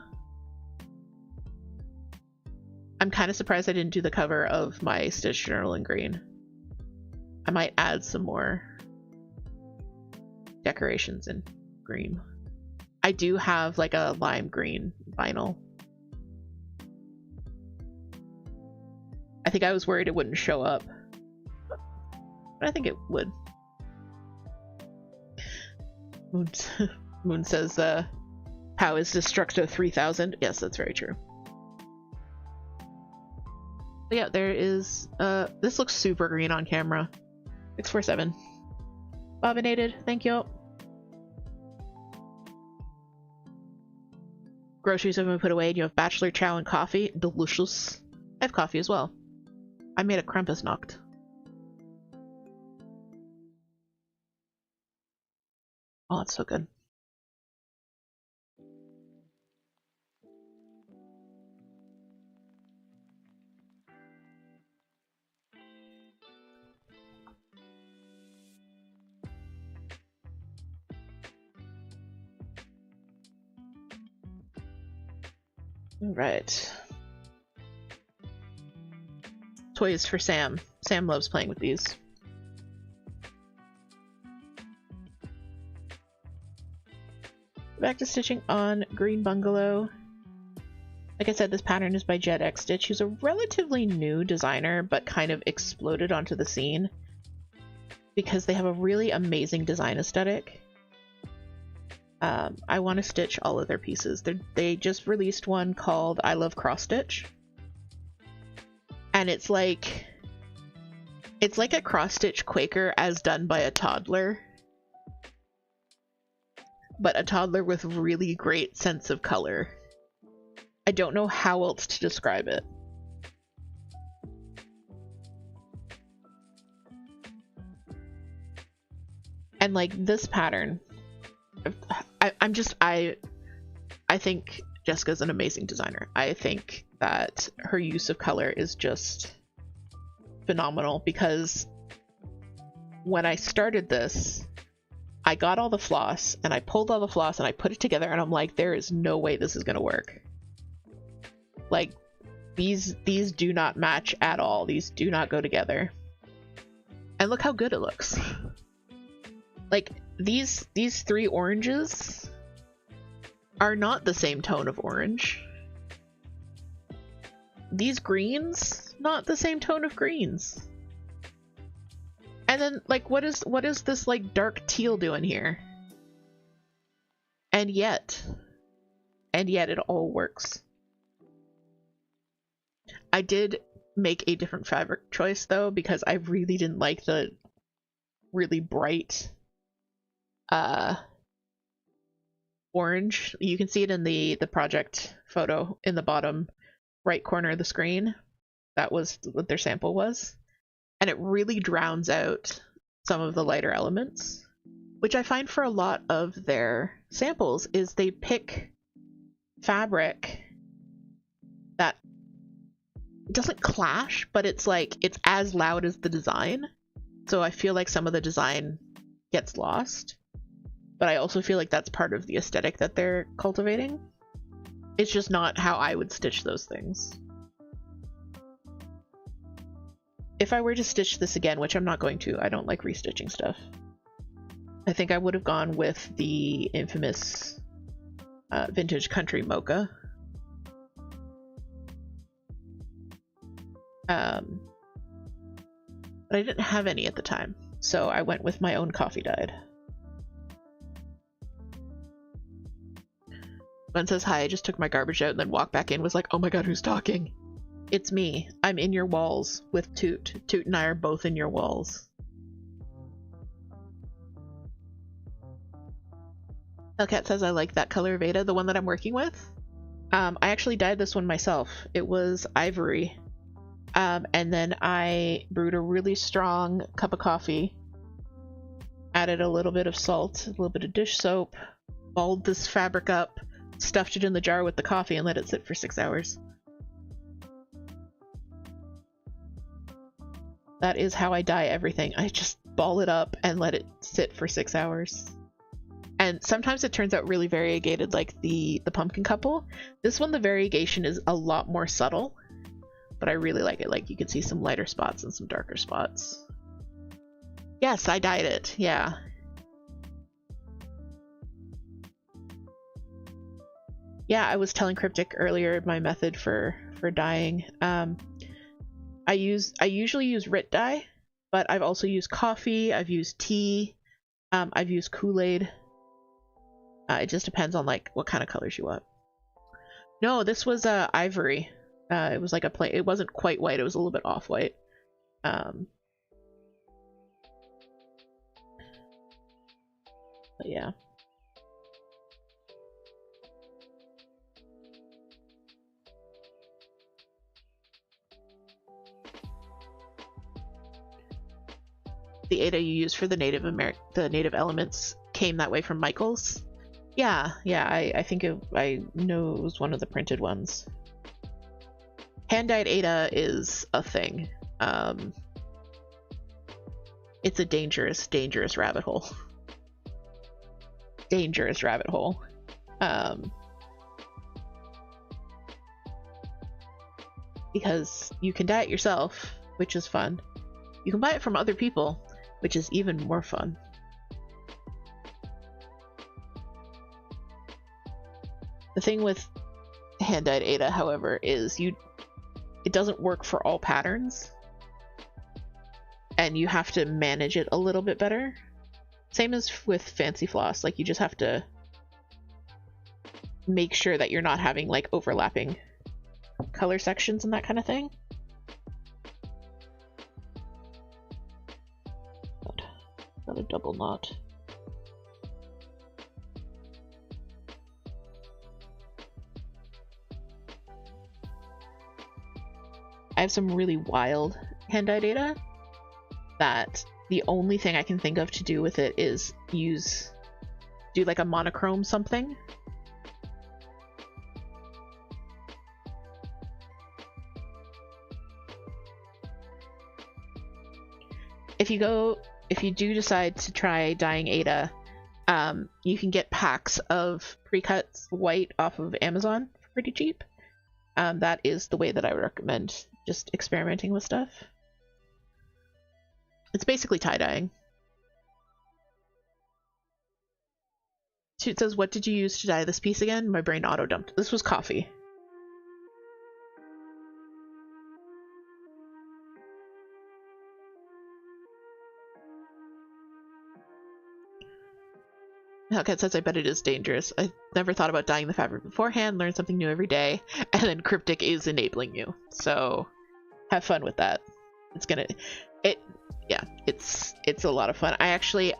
I'm kind of surprised I didn't do the cover of my Stitch journal in green. I might add some more decorations in green. I do have like a lime green vinyl. I think I was worried it wouldn't show up, but I think it would. Moon says, Pow is Destructo 3000. Yes, that's very true. But yeah, there is, this looks super green on camera. 647. Bobbinated, thank you. Groceries have been put away and you have bachelor chow and coffee. Delicious. I have coffee as well. I made a Krampusnacht. Oh, it's so good. All right. Toys for Sam. Sam loves playing with these. Back to stitching on Green Bungalow. Like I said, this pattern is by Jet X Stitch, who's a relatively new designer, but kind of exploded onto the scene because they have a really amazing design aesthetic. I want to stitch all of their pieces. They just released one called I Love Cross Stitch, and it's like a cross stitch Quaker as done by a toddler, but a toddler with really great sense of color. I don't know how else to describe it. And like this pattern, I think Jessica's an amazing designer. I think that her use of color is just phenomenal, because when I started this, I got all the floss and I pulled all the floss and I put it together and I'm like, there is no way this is gonna work. Like, these do not match at all. These do not go together. And look how good it looks. Like, these three oranges are not the same tone of orange. These greens, not the same tone of greens. And then, like, what is this, like, dark teal doing here? And yet it all works. I did make a different fabric choice, though, because I really didn't like the really bright orange. You can see it in the project photo in the bottom right corner of the screen. That was what their sample was. And it really drowns out some of the lighter elements, which I find for a lot of their samples is they pick fabric that doesn't clash, but it's like it's as loud as the design. So I feel like some of the design gets lost, but I also feel like that's part of the aesthetic that they're cultivating. It's just not how I would stitch those things. If I were to stitch this again, which I'm not going to, I don't like restitching stuff, I think I would have gone with the infamous Vintage Country Mocha. But I didn't have any at the time, so I went with my own coffee dyed. Gwen says hi, I just took my garbage out and then walked back in, was like, oh my god, who's talking? It's me. I'm in your walls with Toot. Toot and I are both in your walls. Hellcat says I like that color of Ada, the one that I'm working with. I actually dyed this one myself. It was ivory. And then I brewed a really strong cup of coffee, added a little bit of salt, a little bit of dish soap, balled this fabric up, stuffed it in the jar with the coffee, and let it sit for 6 hours. That is how I dye everything. I just ball it up and let it sit for 6 hours. And sometimes it turns out really variegated, like the pumpkin couple. This one, the variegation is a lot more subtle, but I really like it. Like, you can see some lighter spots and some darker spots. Yes, I dyed it. Yeah. Yeah, I was telling Cryptic earlier my method for dyeing. I usually use Rit dye, but I've also used coffee. I've used tea. I've used Kool-Aid. It just depends on like what kind of colors you want. No, this was ivory. It was like a plain. It wasn't quite white. It was a little bit off-white. But yeah. The Ada you use for the native elements came that way from Michael's. Yeah, I think I know it was one of the printed ones. Hand-dyed Ada is a thing. It's a dangerous rabbit hole. Dangerous rabbit hole. Because you can dye it yourself, which is fun. You can buy it from other people, which is even more fun. The thing with hand-dyed Ada, however, is it doesn't work for all patterns, and you have to manage it a little bit better. Same as with fancy floss, like you just have to make sure that you're not having like overlapping color sections and that kind of thing. Got a double knot. I have some really wild hand-dyed Ada that the only thing I can think of to do with it is do like a monochrome something. If you do decide to try dyeing Ada, you can get packs of pre-cut white off of Amazon for pretty cheap. That is the way that I would recommend just experimenting with stuff. It's basically tie-dyeing. Toot says, what did you use to dye this piece again? My brain auto-dumped. This was coffee. Hellcat says, I bet it is dangerous. I never thought about dyeing the fabric beforehand, learn something new every day, and then Cryptic is enabling you. So have fun with that. It's a lot of fun. I actually,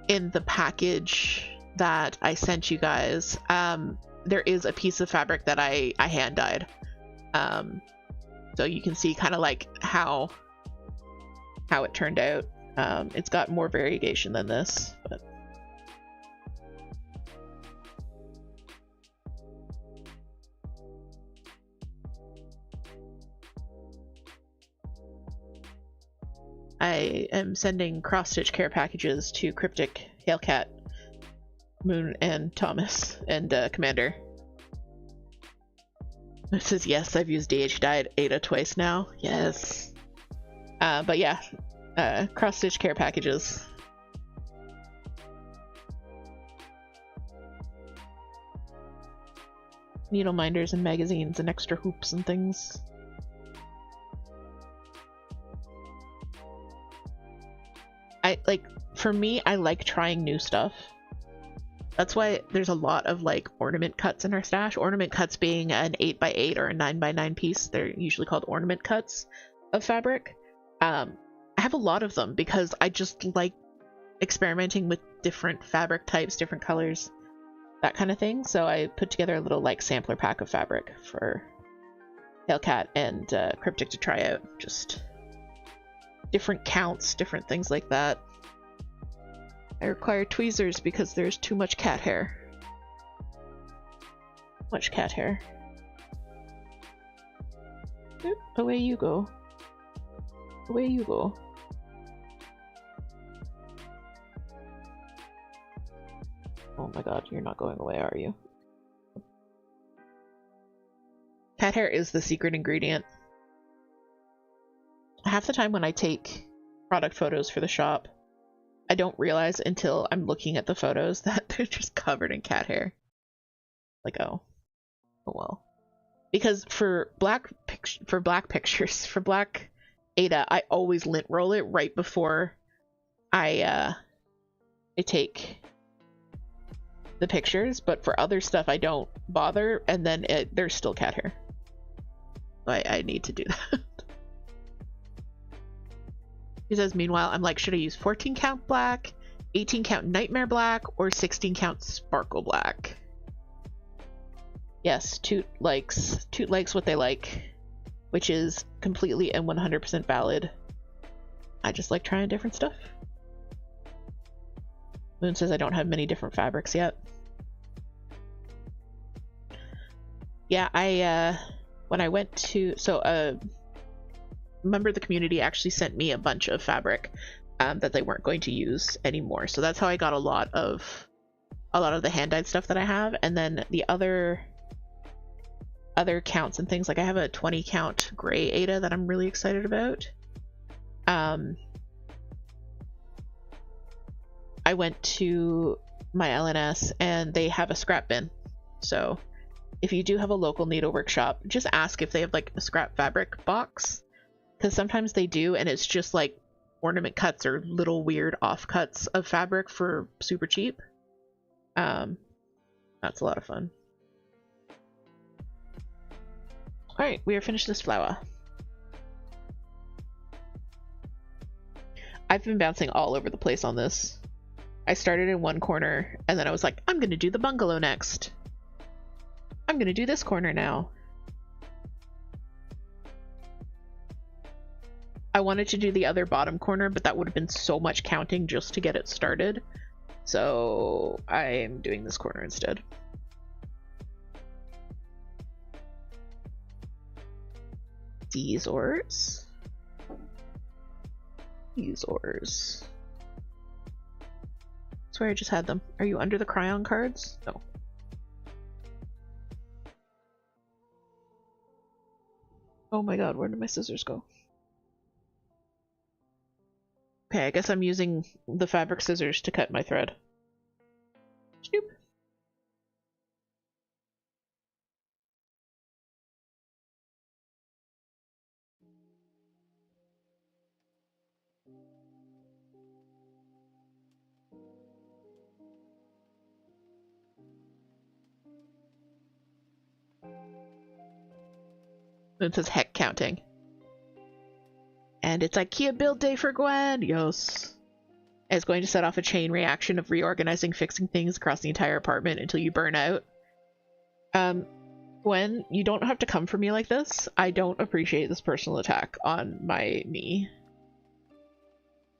in the package that I sent you guys, there is a piece of fabric that I hand dyed. So you can see kind of like how it turned out. It's got more variegation than this, but I am sending cross-stitch care packages to Cryptic, Hellcat, Moon, and Thomas, and Commander. It says, yes, I've used DH dyed Ada twice now. Yes. But yeah. Cross-stitch care packages. Needle minders and magazines and extra hoops and things. For me, I like trying new stuff. That's why there's a lot of like ornament cuts in our stash. Ornament cuts being an 8x8 or a 9x9 piece. They're usually called ornament cuts of fabric. I have a lot of them because I just like experimenting with different fabric types, different colors, that kind of thing. So I put together a little like sampler pack of fabric for Hellcat and Cryptic to try out. Just different counts, different things like that. I require tweezers because there's too much cat hair. Much cat hair. Oop, away you go. Away you go. Oh my god, you're not going away, are you? Cat hair is the secret ingredient. Half the time when I take product photos for the shop, I don't realize until I'm looking at the photos that they're just covered in cat hair. Like, oh well. Because for black pictures, for black Ada, I always lint roll it right before I take the pictures, but for other stuff I don't bother, and then there's still cat hair. I need to do that. He says, meanwhile, I'm like, should I use 14 count black, 18 count nightmare black, or 16 count sparkle black? Yes, Toot likes what they like, which is completely and 100% valid. I just like trying different stuff. Moon says I don't have many different fabrics yet. Yeah, when I went to, a member of the community actually sent me a bunch of fabric that they weren't going to use anymore. So that's how I got a lot of the hand-dyed stuff that I have. And then the other counts and things, like I have a 20 count gray Ada that I'm really excited about. I went to my LNS and they have a scrap bin. So if you do have a local needlework shop, just ask if they have like a scrap fabric box, because sometimes they do, and it's just like ornament cuts or little weird offcuts of fabric for super cheap. That's a lot of fun. All right, we are finished this flower. I've been bouncing all over the place on this. I started in one corner and then I was like, I'm gonna do the bungalow next. I'm gonna do this corner now. I wanted to do the other bottom corner, but that would have been so much counting just to get it started. So I'm doing this corner instead. These ores. These ores. That's where I just had them. Are you under the crayon cards? No. Oh my god, where did my scissors go? Okay, I guess I'm using the fabric scissors to cut my thread. Snoop. It says heck counting. And it's IKEA build day for Gwen. Yes. It's going to set off a chain reaction of reorganizing, fixing things across the entire apartment until you burn out. Gwen, you don't have to come for me like this. I don't appreciate this personal attack on me.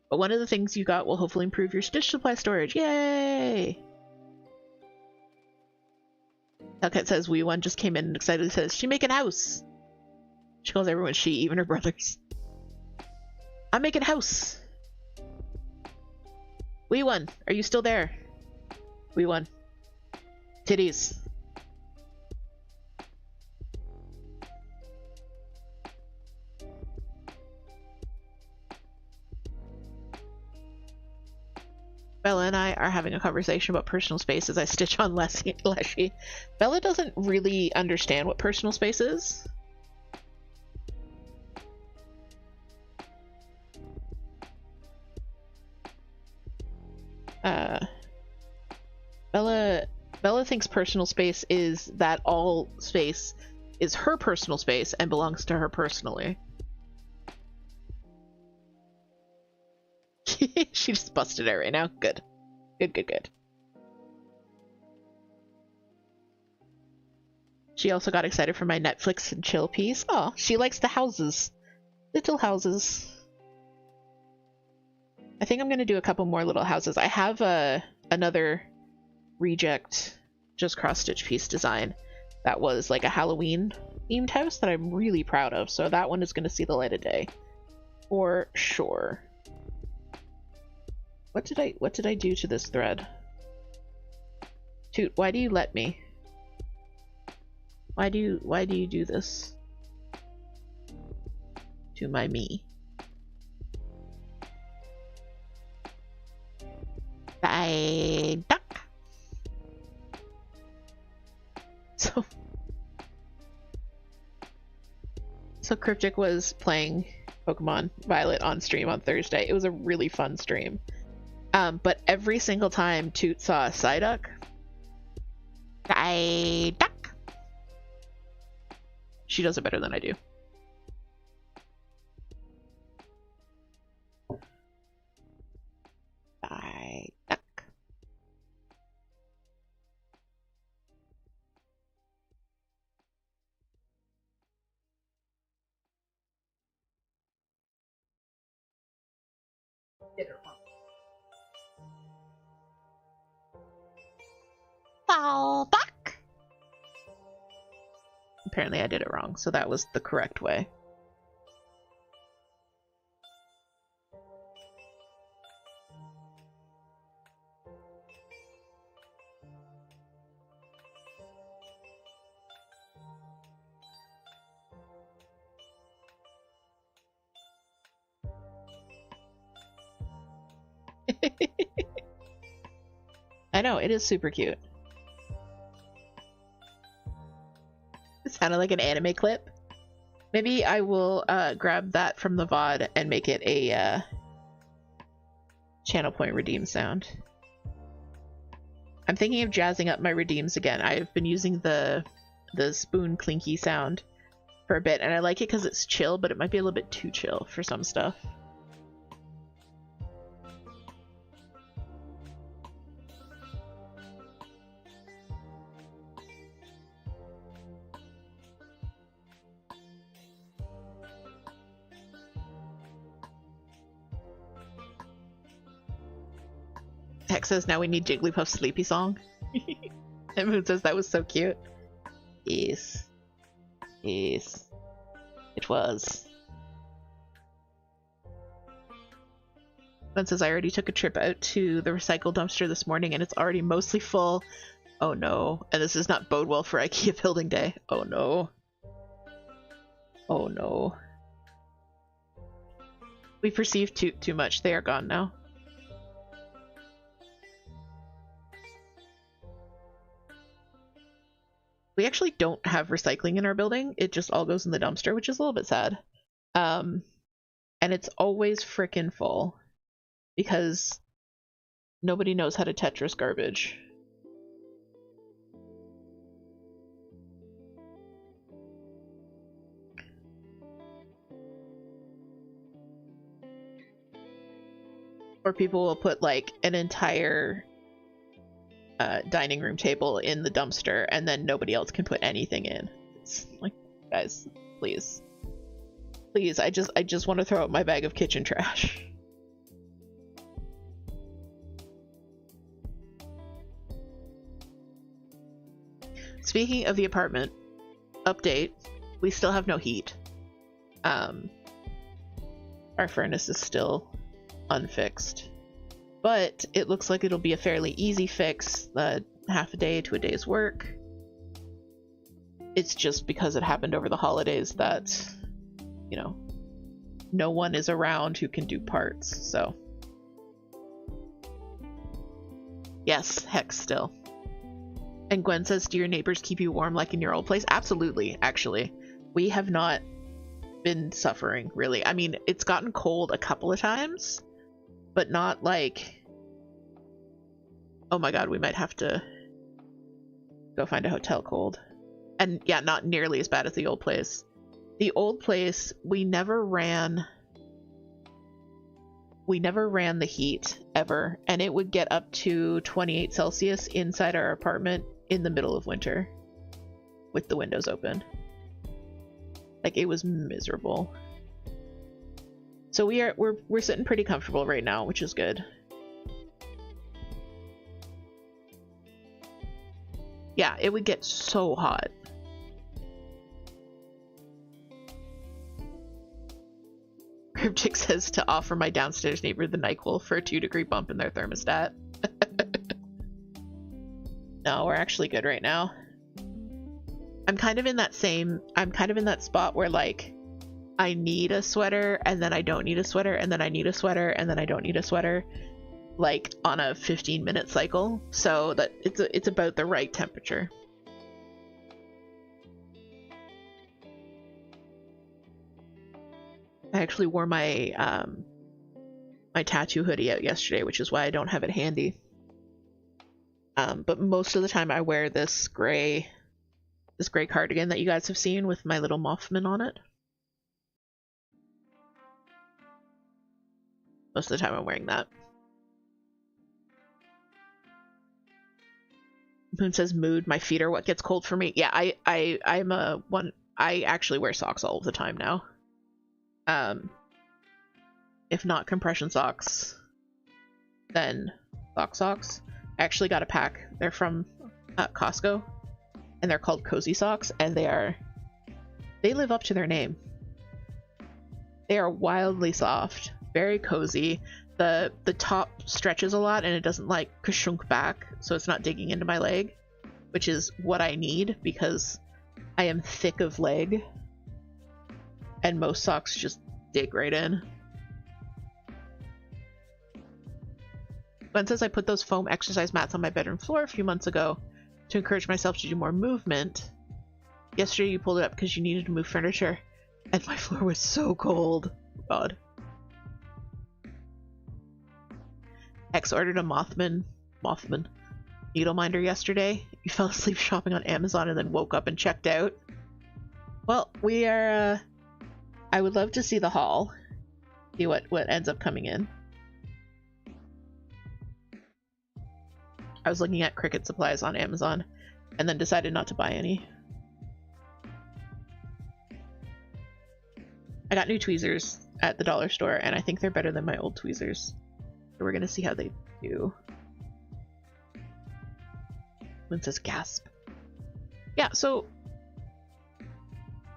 But one of the things you got will hopefully improve your stitch supply storage. Yay! Hellcat says, Wee One just came in and excitedly says, she make a house! She calls everyone she, even her brothers. I'm making a house! Wee One, are you still there? Wee One. Titties. Bella and I are having a conversation about personal space as I stitch on Leshy. Bella doesn't really understand what personal space is. Bella thinks personal space is that all space is her personal space and belongs to her personally. She just busted it right now. Good. Good. She also got excited for my Netflix and chill piece. Oh, she likes the houses. Little houses. I think I'm going to do a couple more little houses. I have another reject just cross-stitch piece design that was like a Halloween themed house that I'm really proud of. So that one is going to see the light of day. For sure. What did I do to this thread? Toot, why do you let me? Why do you do this to my me? I duck. So Cryptic was playing Pokemon Violet on stream on Thursday. It was a really fun stream. But every single time Toot saw a Psyduck, Psyduck. She does it better than I do. Psyduck. Psyduck. Apparently I did it wrong, so that was the correct way. I know, it is super cute. It sounded like an anime clip. Maybe I will grab that from the VOD and make it a channel point redeem sound. I'm thinking of jazzing up my redeems again. I've been using the spoon clinky sound for a bit, and I like it because it's chill, but it might be a little bit too chill for some stuff. Hex says now we need Jigglypuff's sleepy song. And Moon says that was so cute. Yes. Yes. It was. Moon says I already took a trip out to the recycle dumpster this morning and it's already mostly full. Oh no. And this does not bode well for IKEA building day. Oh no. Oh no. We perceived too much. They are gone now. We actually don't have recycling in our building. It just all goes in the dumpster, which is a little bit sad. And it's always frickin' full because nobody knows how to Tetris garbage. Or people will put like an entire dining room table in the dumpster and then nobody else can put anything in. It's like, guys, please. Please, I just want to throw out my bag of kitchen trash. Speaking of the apartment, update, we still have no heat. Our furnace is still unfixed. But it looks like it'll be a fairly easy fix, half a day to a day's work. It's just because it happened over the holidays that, you know, no one is around who can do parts, so. Yes, Hex still. And Gwen says, do your neighbors keep you warm like in your old place? Absolutely, actually. We have not been suffering, really. I mean, it's gotten cold a couple of times. But not like, Oh my god, we might have to go find a hotel cold. And yeah, not nearly as bad as the old place. The old place, we never ran the heat ever, and it would get up to 28 Celsius inside our apartment in the middle of winter with the windows open. Like, it was miserable. So we're sitting pretty comfortable right now, which is good. Yeah, it would get so hot. Cryptic says to offer my downstairs neighbor the NyQuil for a 2-degree bump in their thermostat. No, we're actually good right now. I'm kind of in that spot where, like, I need a sweater and then I don't need a sweater and then I need a sweater and then I don't need a sweater, like on a 15-minute cycle, so that it's about the right temperature. I actually wore my my tattoo hoodie out yesterday, which is why I don't have it handy. But most of the time I wear this gray cardigan that you guys have seen with my little Mothman on it. Most of the time I'm wearing that. Moon says mood, my feet are what gets cold for me. Yeah, I'm a one. I actually wear socks all of the time now. If not compression socks, then socks. I actually got a pack. They're from Costco, and they're called Cozy Socks, and they live up to their name. They are wildly soft, very cozy. The top stretches a lot, and it doesn't like kashunk back, so it's not digging into my leg, which is what I need because I am thick of leg, and most socks just dig right in. Gwen says I put those foam exercise mats on my bedroom floor a few months ago to encourage myself to do more movement. Yesterday you pulled it up because you needed to move furniture, and my floor was so cold. God. X ordered a Mothman needle minder yesterday. You fell asleep shopping on Amazon and then woke up and checked out. Well, we are I would love to see the haul, see what ends up coming in. I was looking at cricket supplies on Amazon and then decided not to buy any. I got new tweezers at the dollar store and I think they're better than my old tweezers. So we're gonna see how they do. One says gasp. Yeah, so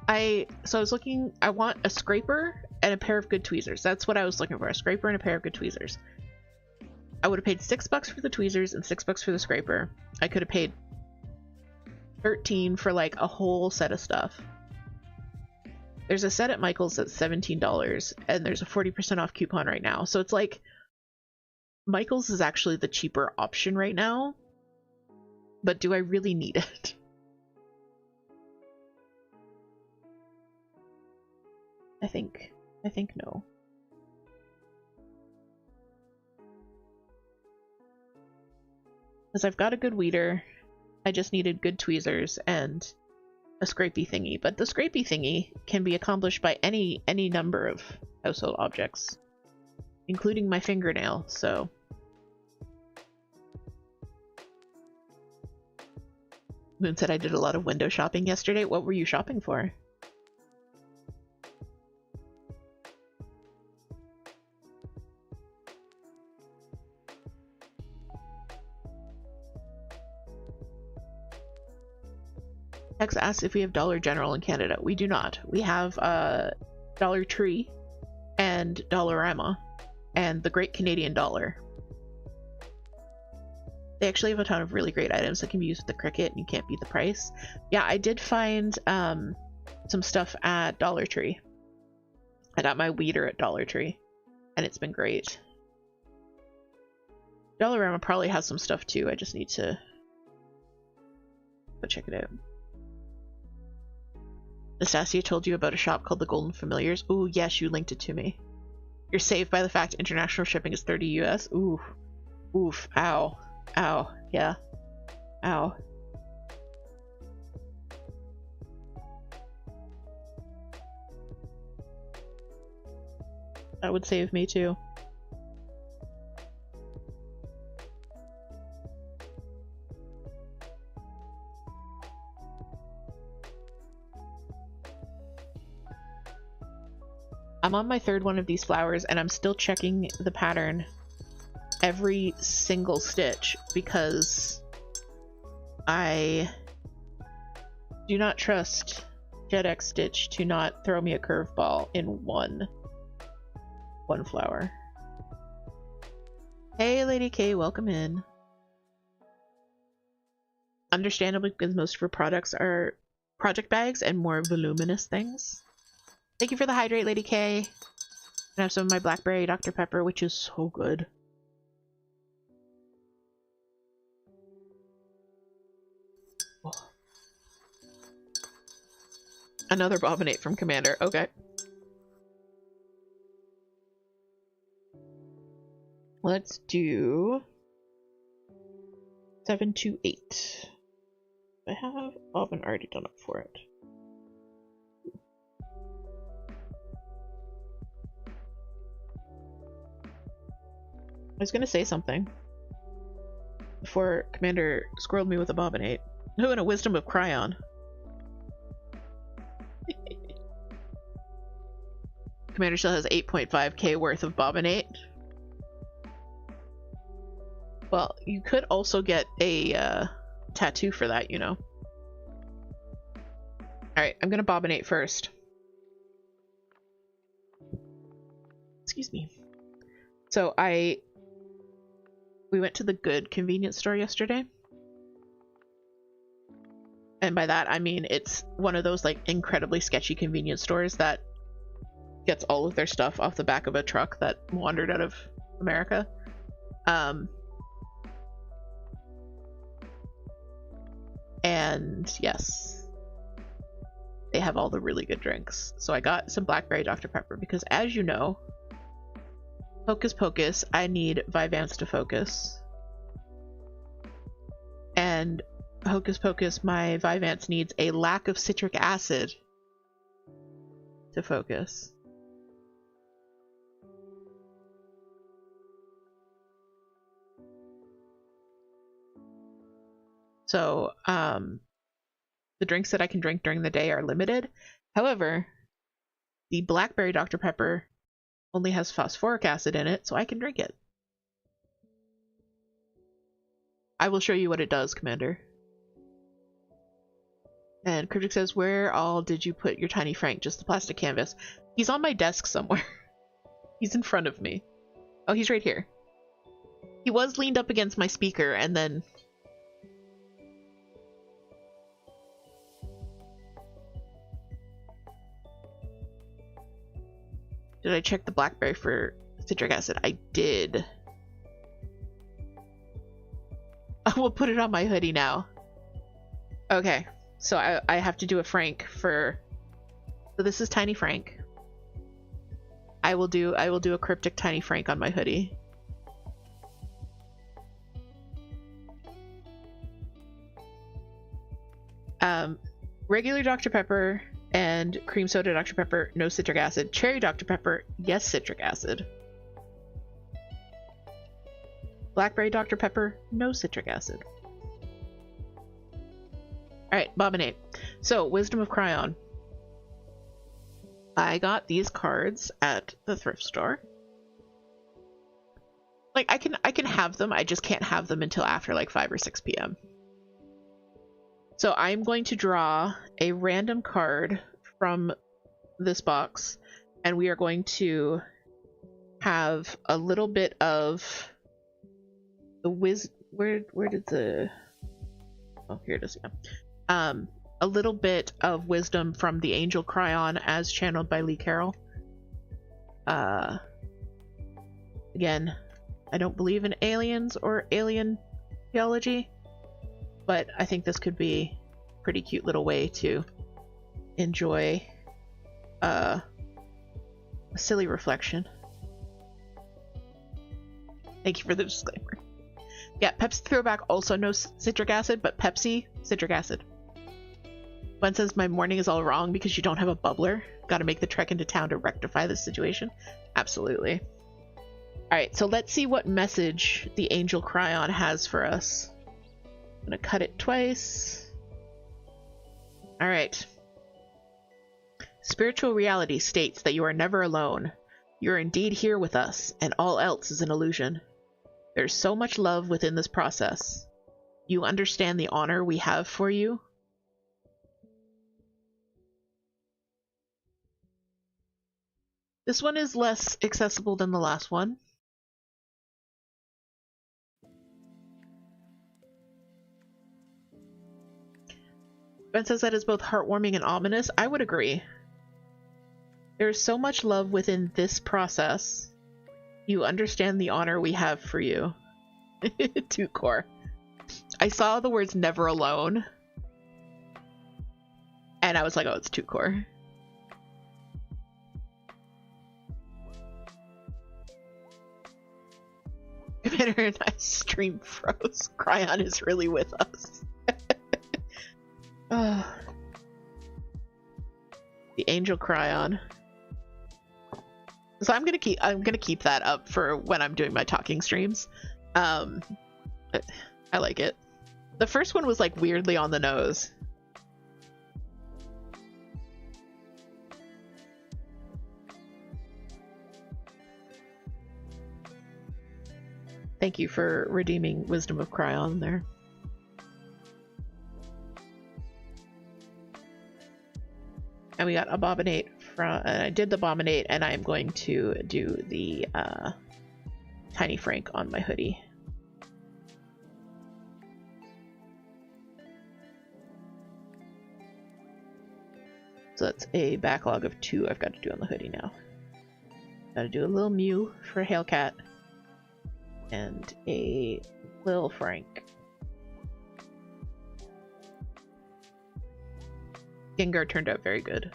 I was looking, I want a scraper and a pair of good tweezers. That's what I was looking for, a scraper and a pair of good tweezers. I would have paid $6 for the tweezers and $6 for the scraper. I could have paid $13 for like a whole set of stuff. There's a set at Michael's that's $17 and there's a 40% off coupon right now. So it's like Michael's is actually the cheaper option right now, but do I really need it? I think no. Because I've got a good weeder, I just needed good tweezers and a scrapey thingy, but the scrapey thingy can be accomplished by any number of household objects, including my fingernail, so. Moon said I did a lot of window shopping yesterday. What were you shopping for? X asks if we have Dollar General in Canada. We do not. We have Dollar Tree and Dollarama and the Great Canadian Dollar. They actually have a ton of really great items that can be used with the Cricut and you can't beat the price. Yeah, I did find some stuff at Dollar Tree. I got my weeder at Dollar Tree and it's been great. Dollarama probably has some stuff too. I just need to go check it out. Nastasia told you about a shop called the Golden Familiars. Ooh, yes, you linked it to me. You're saved by the fact international shipping is $30 US. Ooh. Oof. Ow. Ow. Yeah. Ow. That would save me too. I'm on my third one of these flowers and I'm still checking the pattern every single stitch because I do not trust JetX Stitch to not throw me a curveball in one flower. Hey Lady K, welcome in. Understandably, because most of her products are project bags and more voluminous things. Thank you for the hydrate, Lady K. I have some of my blackberry Dr. Pepper, which is so good. Oh. Another bobbinate from Commander. Okay. Let's do 7 to 8. I have bobbin already done up for it. I was gonna say something before Commander squirreled me with a bobbinate. Oh, and a Wisdom of Cryon. Commander still has 8.5k worth of bobbinate. Well, you could also get a tattoo for that, you know. Alright, I'm gonna bobbinate first. Excuse me. So we went to the good convenience store yesterday. And by that, I mean it's one of those like incredibly sketchy convenience stores that gets all of their stuff off the back of a truck that wandered out of America. And yes, they have all the really good drinks. So I got some blackberry Dr. Pepper because, as you know, Hocus Pocus, I need Vyvanse to focus. And Hocus Pocus, my Vyvanse needs a lack of citric acid to focus. So, the drinks that I can drink during the day are limited. However, the blackberry Dr. Pepper only has phosphoric acid in it, so I can drink it. I will show you what it does, Commander. And Cryptic says, where all did you put your tiny Frank? Just the plastic canvas. He's on my desk somewhere. He's in front of me. Oh, he's right here. He was leaned up against my speaker, and then... Did I check the blackberry for citric acid? I did. I will put it on my hoodie now. Okay, so I have to do a Frank for... So this is Tiny Frank. I will do a cryptic Tiny Frank on my hoodie. Regular Dr. Pepper and cream soda Dr. Pepper, no citric acid. Cherry Dr. Pepper, yes citric acid. Blackberry Dr. Pepper, no citric acid. Alright, bobbinate. So, Wisdom of Cryon. I got these cards at the thrift store. Like, I can have them, I just can't have them until after like 5 or 6 p.m. So I'm going to draw a random card from this box, and we are going to have a little bit of the where did the... Oh, here it is, yeah. A little bit of wisdom from the Angel Cryon as channeled by Lee Carroll. Again, I don't believe in aliens or alien theology, but I think this could be a pretty cute little way to enjoy a silly reflection. Thank you for the disclaimer. Yeah, Pepsi Throwback also no citric acid, but Pepsi, citric acid. Gwen says, my morning is all wrong because you don't have a bubbler. Gotta make the trek into town to rectify this situation. Absolutely. Alright, so let's see what message the Angel Cryon has for us. I'm gonna cut it twice. Alright. Spiritual reality states that you are never alone. You are indeed here with us, and all else is an illusion. There's so much love within this process. You understand the honor we have for you? This one is less accessible than the last one. Ben says that is both heartwarming and ominous. I would agree. There is so much love within this process. You understand the honor we have for you. Toot core. I saw the words never alone. And I was like, oh, it's Toot core. Commander and I stream froze. Cryon is really with us. The Angel Cryon. So I'm gonna keep that up for when I'm doing my talking streams. I like it. The first one was like weirdly on the nose. Thank you for redeeming Wisdom of Cryon there. And we got Abominate from, I did the Abominate, and I'm going to do the Tiny Frank on my hoodie. So that's a backlog of 2 I've got to do on the hoodie now. Gotta do a little Mew for Hailcat. And a Lil Frank. Gengar turned out very good.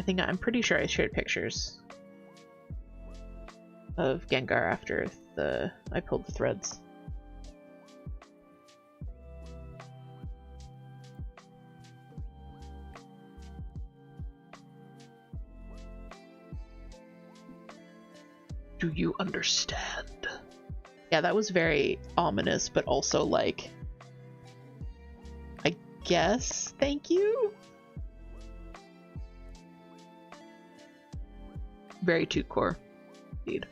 I'm pretty sure I shared pictures of Gengar after I pulled the threads. Do you understand? Yeah, that was very ominous, but also like, I guess, thank you? Very Toot core, indeed.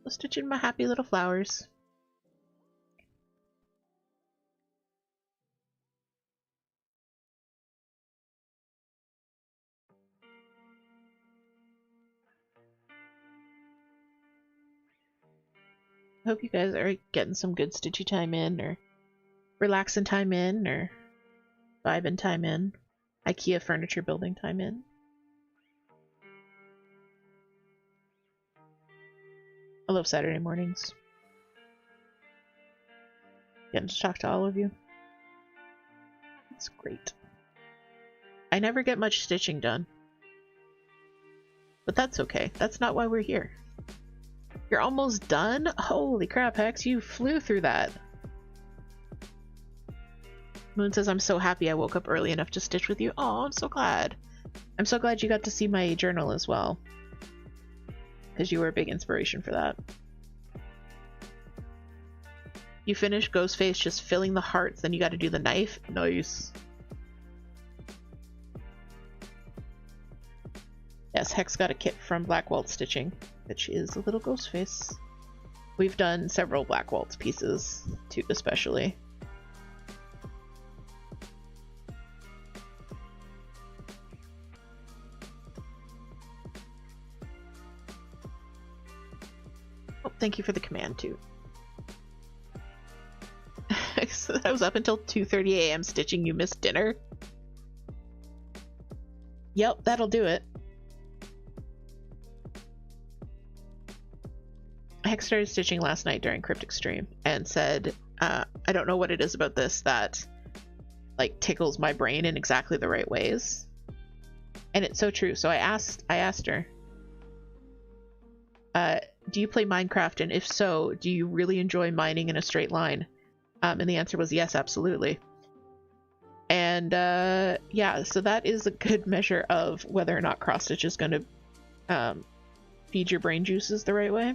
I'll stitch in my happy little flowers. I hope you guys are getting some good stitchy time in, or relaxing time in, or vibing time in, IKEA furniture building time in. I love Saturday mornings. Getting to talk to all of you. It's great. I never get much stitching done. But that's okay. That's not why we're here. You're almost done? Holy crap, Hex, you flew through that. Moon says, I'm so happy I woke up early enough to stitch with you. Oh, I'm so glad. I'm so glad you got to see my journal as well. Because you were a big inspiration for that. You finished Ghostface just filling the hearts, then you got to do the knife? Nice. Yes, Hex got a kit from Black Waltz Stitching, which is a little Ghostface. We've done several Black Waltz pieces, too, especially. Oh, thank you for the command, too. So I was up until 2:30 a.m. stitching. You missed dinner? Yep, that'll do it. Hex started stitching last night during Cryptic Stream and said, I don't know what it is about this that like tickles my brain in exactly the right ways. And it's so true. So I asked her, do you play Minecraft? And if so, do you really enjoy mining in a straight line? And the answer was yes, absolutely. And yeah, so that is a good measure of whether or not cross stitch is going to feed your brain juices the right way.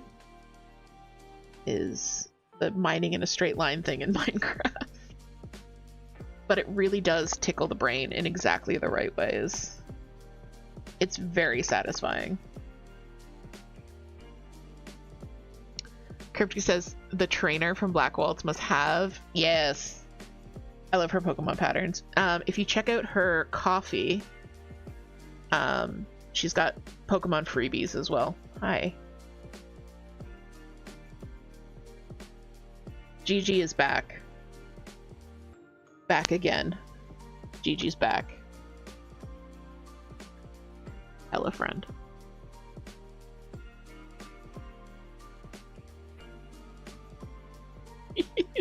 Is the mining in a straight line thing in Minecraft. But it really does tickle the brain in exactly the right ways. It's very satisfying. Cryptic says the trainer from Black Waltz must have. Yes. I love her Pokemon patterns. If you check out her coffee, she's got Pokemon freebies as well. Hi. Gigi is back. Back again. Gigi's back. Hello, friend.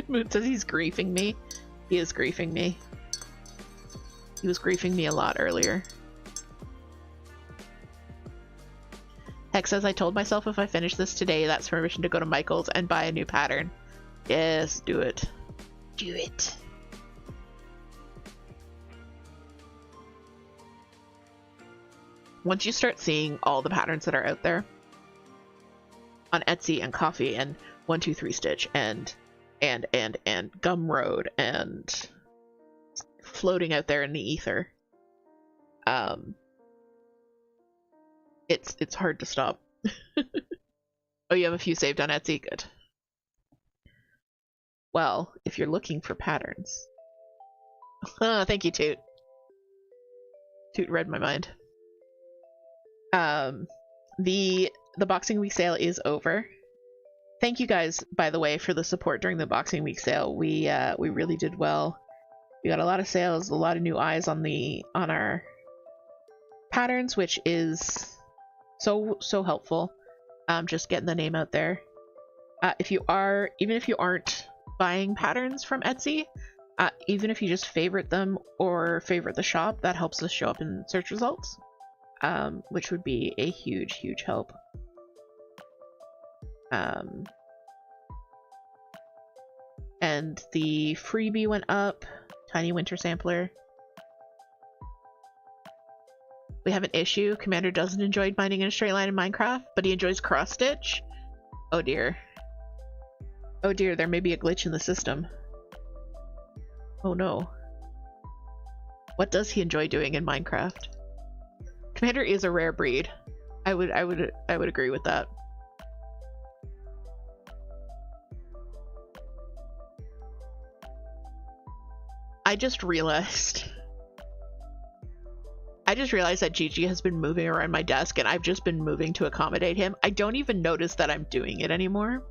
Moon says he's griefing me. He is griefing me. He was griefing me a lot earlier. Hex says, I told myself if I finish this today, that's permission to go to Michael's and buy a new pattern. Yes, do it. Do it. Once you start seeing all the patterns that are out there on Etsy and Coffee and 123 Stitch and Gumroad and floating out there in the ether, it's hard to stop. Oh, you have a few saved on Etsy? Good. Well, if you're looking for patterns. Thank you, Toot. Toot read my mind. The Boxing Week sale is over. Thank you guys, by the way, for the support during the Boxing Week sale. We really did well. We got a lot of sales, a lot of new eyes on our patterns, which is so helpful. Just getting the name out there. Even if you aren't buying patterns from Etsy, even if you just favorite them or favorite the shop, that helps us show up in search results, which would be a huge help. And the freebie went up. Tiny Winter Sampler. We have an issue. Commander doesn't enjoy mining in a straight line in Minecraft, but he enjoys cross stitch. Oh dear. Oh dear, there may be a glitch in the system. Oh no. What does he enjoy doing in Minecraft? Commander is a rare breed. I would agree with that. I just realized that Gigi has been moving around my desk and I've just been moving to accommodate him. I don't even notice that I'm doing it anymore.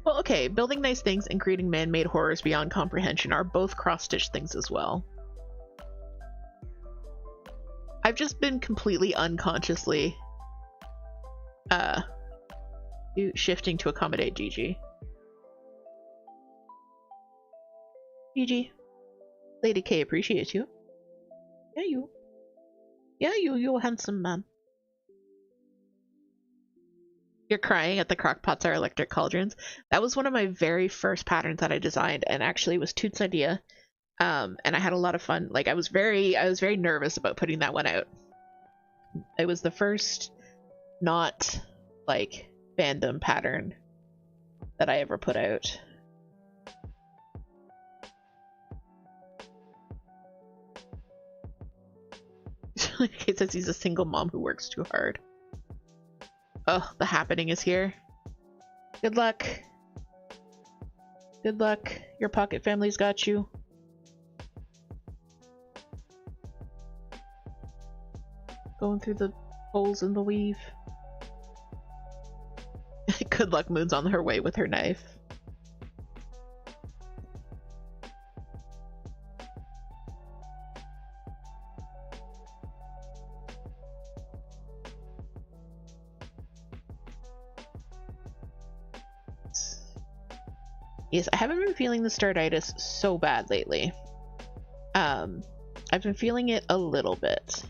Well, okay, building nice things and creating man-made horrors beyond comprehension are both cross-stitch things as well. I've just been completely unconsciously shifting to accommodate Gigi. Gigi. Lady K appreciates you. Yeah, you handsome man. You're crying at the crockpots are electric cauldrons. That was one of my very first patterns that I designed, and actually it was Toot's idea. And I had a lot of fun. Like I was very nervous about putting that one out. It was the first not like fandom pattern that I ever put out. It says he's a single mom who works too hard. Oh, the happening is here. Good luck. Good luck. Your pocket family's got you. Going through the holes in the weave. Good luck, Moon's on her way with her knife. is I haven't been feeling the startitis so bad lately. I've been feeling it a little bit,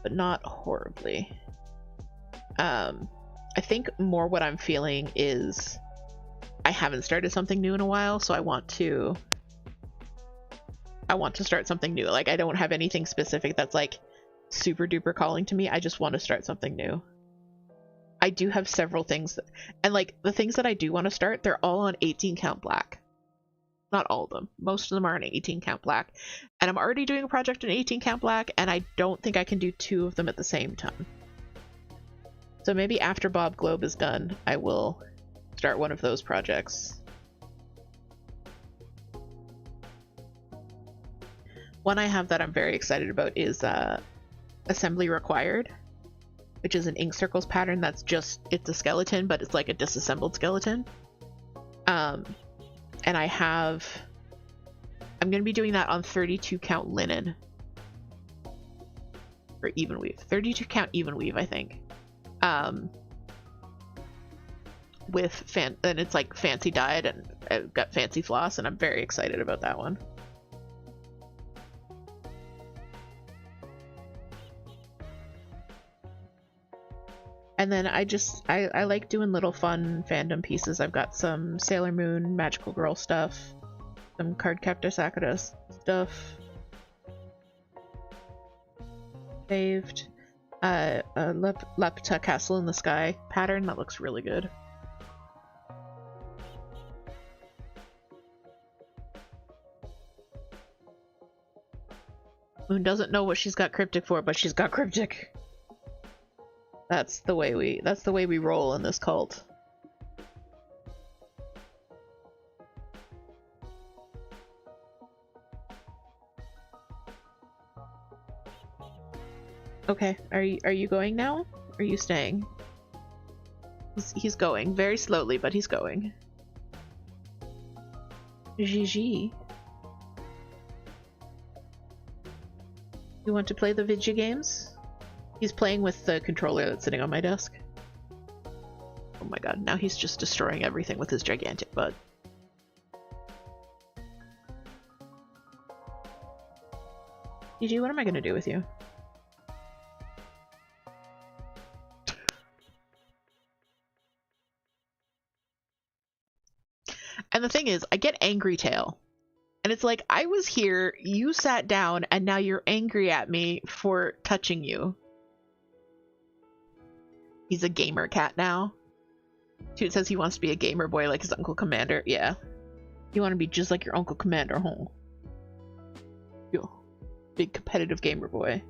but not horribly. I think more what I'm feeling is I haven't started something new in a while, so I want to start something new. Like, I don't have anything specific that's like super duper calling to me. I just want to start something new. I do have several things and like the things that I do want to start, they're all on 18 count black. Not all of them. Most of them are on 18 count black. And I'm already doing a project in 18 count black, and I don't think I can do 2 of them at the same time. So maybe after Bob Globe is done, I will start one of those projects. One I have that I'm very excited about is Assembly Required, which is an ink circles pattern that's just, it's a skeleton, but it's like a disassembled skeleton. And I'm going to be doing that on 32 count linen. Or even weave. 32 count even weave, I think. And it's like fancy dyed and I've got fancy floss, and I'm very excited about that one. And then I like doing little fun fandom pieces. I've got some Sailor Moon, Magical Girl stuff, some Cardcaptor Sakura stuff saved, a Laputa Castle in the Sky pattern that looks really good. Moon doesn't know what she's got cryptic for, but she's got cryptic. That's the way we roll in this cult. Okay, are you going now? Or are you staying? He's going very slowly, but he's going. Gigi. You want to play the video games? He's playing with the controller that's sitting on my desk. Oh my god, now he's just destroying everything with his gigantic butt. Gigi, what am I gonna do with you? And the thing is, I get angry tail. And it's like, I was here, you sat down, and now you're angry at me for touching you. He's a gamer cat now. Toot says he wants to be a gamer boy like his Uncle Commander. Yeah. You want to be just like your Uncle Commander, huh? Yo. Big competitive gamer boy.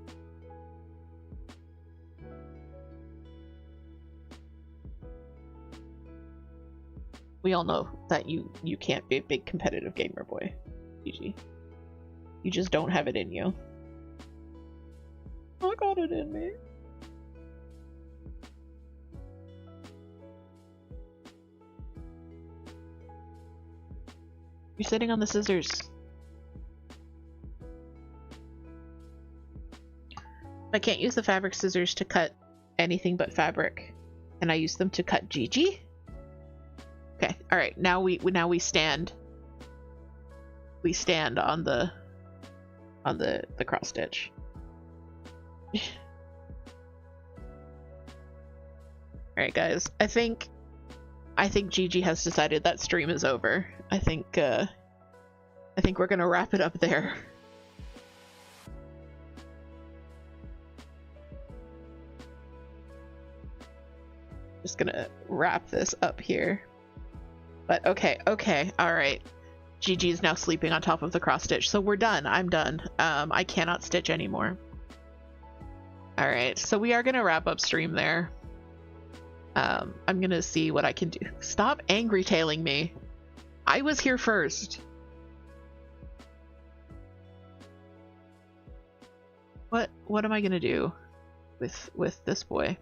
We all know that you can't be a big competitive gamer boy, GG. You just don't have it in you. I got it in me. You're sitting on the scissors. I can't use the fabric scissors to cut anything but fabric. Can I use them to cut Gigi? Okay, alright, now we stand. We stand on the cross stitch. Alright guys, I think Gigi has decided that stream is over. I think we're gonna wrap it up there. Just gonna wrap this up here. But okay, alright. Gigi is now sleeping on top of the cross stitch, so we're done. I'm done. I cannot stitch anymore. Alright, so we are gonna wrap up stream there. I'm gonna see what I can do. Stop angry tailing me. I was here first. What am I gonna do with this boy?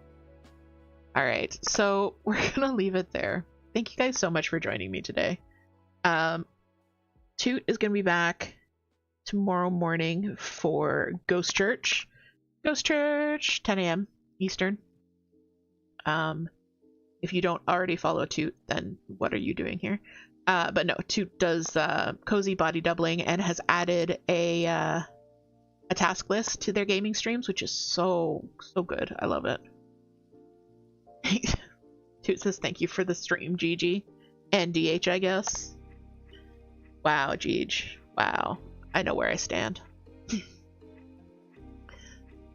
Alright, so we're gonna leave it there. Thank you guys so much for joining me today. Toot is gonna be back tomorrow morning for Ghost Church. Ghost Church, 10 a.m. Eastern. If you don't already follow Toot, then what are you doing here? But no, Toot does cozy body doubling and has added a task list to their gaming streams, which is so good. I love it. Toot says thank you for the stream, GG. And DH, I guess. Wow, GG. Wow. I know where I stand.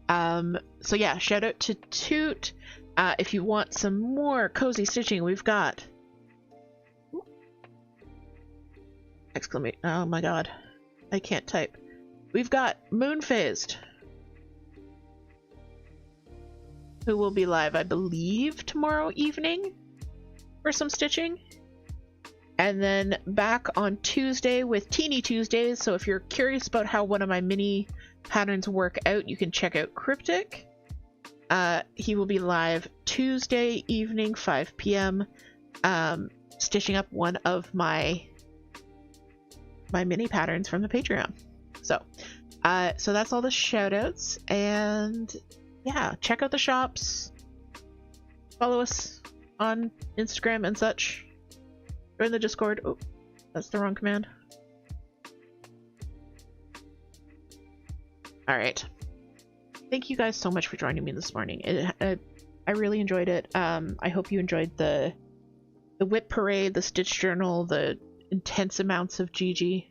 So yeah, shout out to Toot. If you want some more cozy stitching, we've got... Exclamation. Oh my god. I can't type. We've got Moonphased, who will be live, I believe, tomorrow evening for some stitching. And then back on Tuesday with Teeny Tuesdays. So if you're curious about how one of my mini patterns work out, you can check out Cryptic. He will be live Tuesday evening, 5 p.m. Stitching up one of my mini patterns from the Patreon. So that's all the shout outs, and yeah, check out the shops, follow us on Instagram and such, join the Discord. Oh, that's the wrong command. All right, thank you guys so much for joining me this morning. I really enjoyed it. I hope you enjoyed the whip parade, the stitch journal, the intense amounts of GG.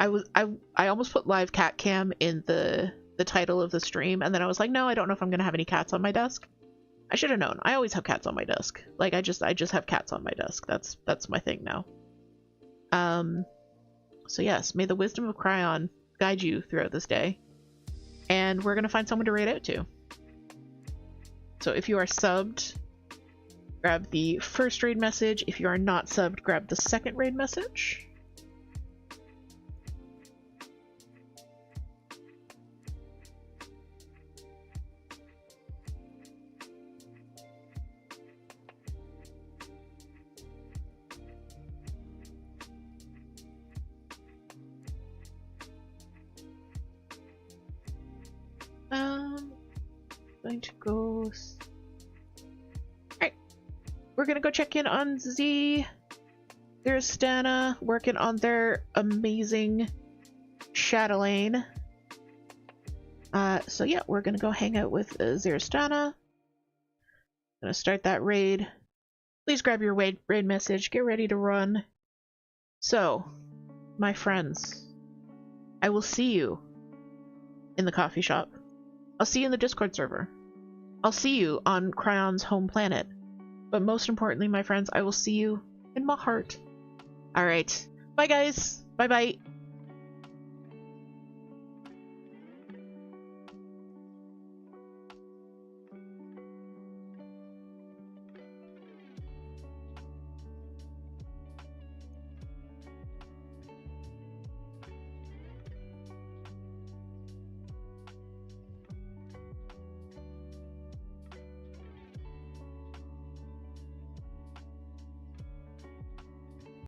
I almost put live cat cam in the title of the stream, and then I was like, no, I don't know if I'm gonna have any cats on my desk. I should have known. I always have cats on my desk. Like I just have cats on my desk. That's my thing now. So yes, may the wisdom of Cryon guide you throughout this day, and we're gonna find someone to raid out to. So if you are subbed, grab the first raid message. If you are not subbed, grab the second raid message. Going to go. Alright, we're gonna go check in on Z. There's Stana working on their amazing Chatelaine. So yeah, we're gonna go hang out with Zerastana. Gonna start that raid. Please grab your raid message. Get ready to run. So, my friends, I will see you in the coffee shop. I'll see you in the Discord server. I'll see you on Cryon's home planet. But most importantly, my friends, I will see you in my heart. Alright. Bye, guys. Bye-bye.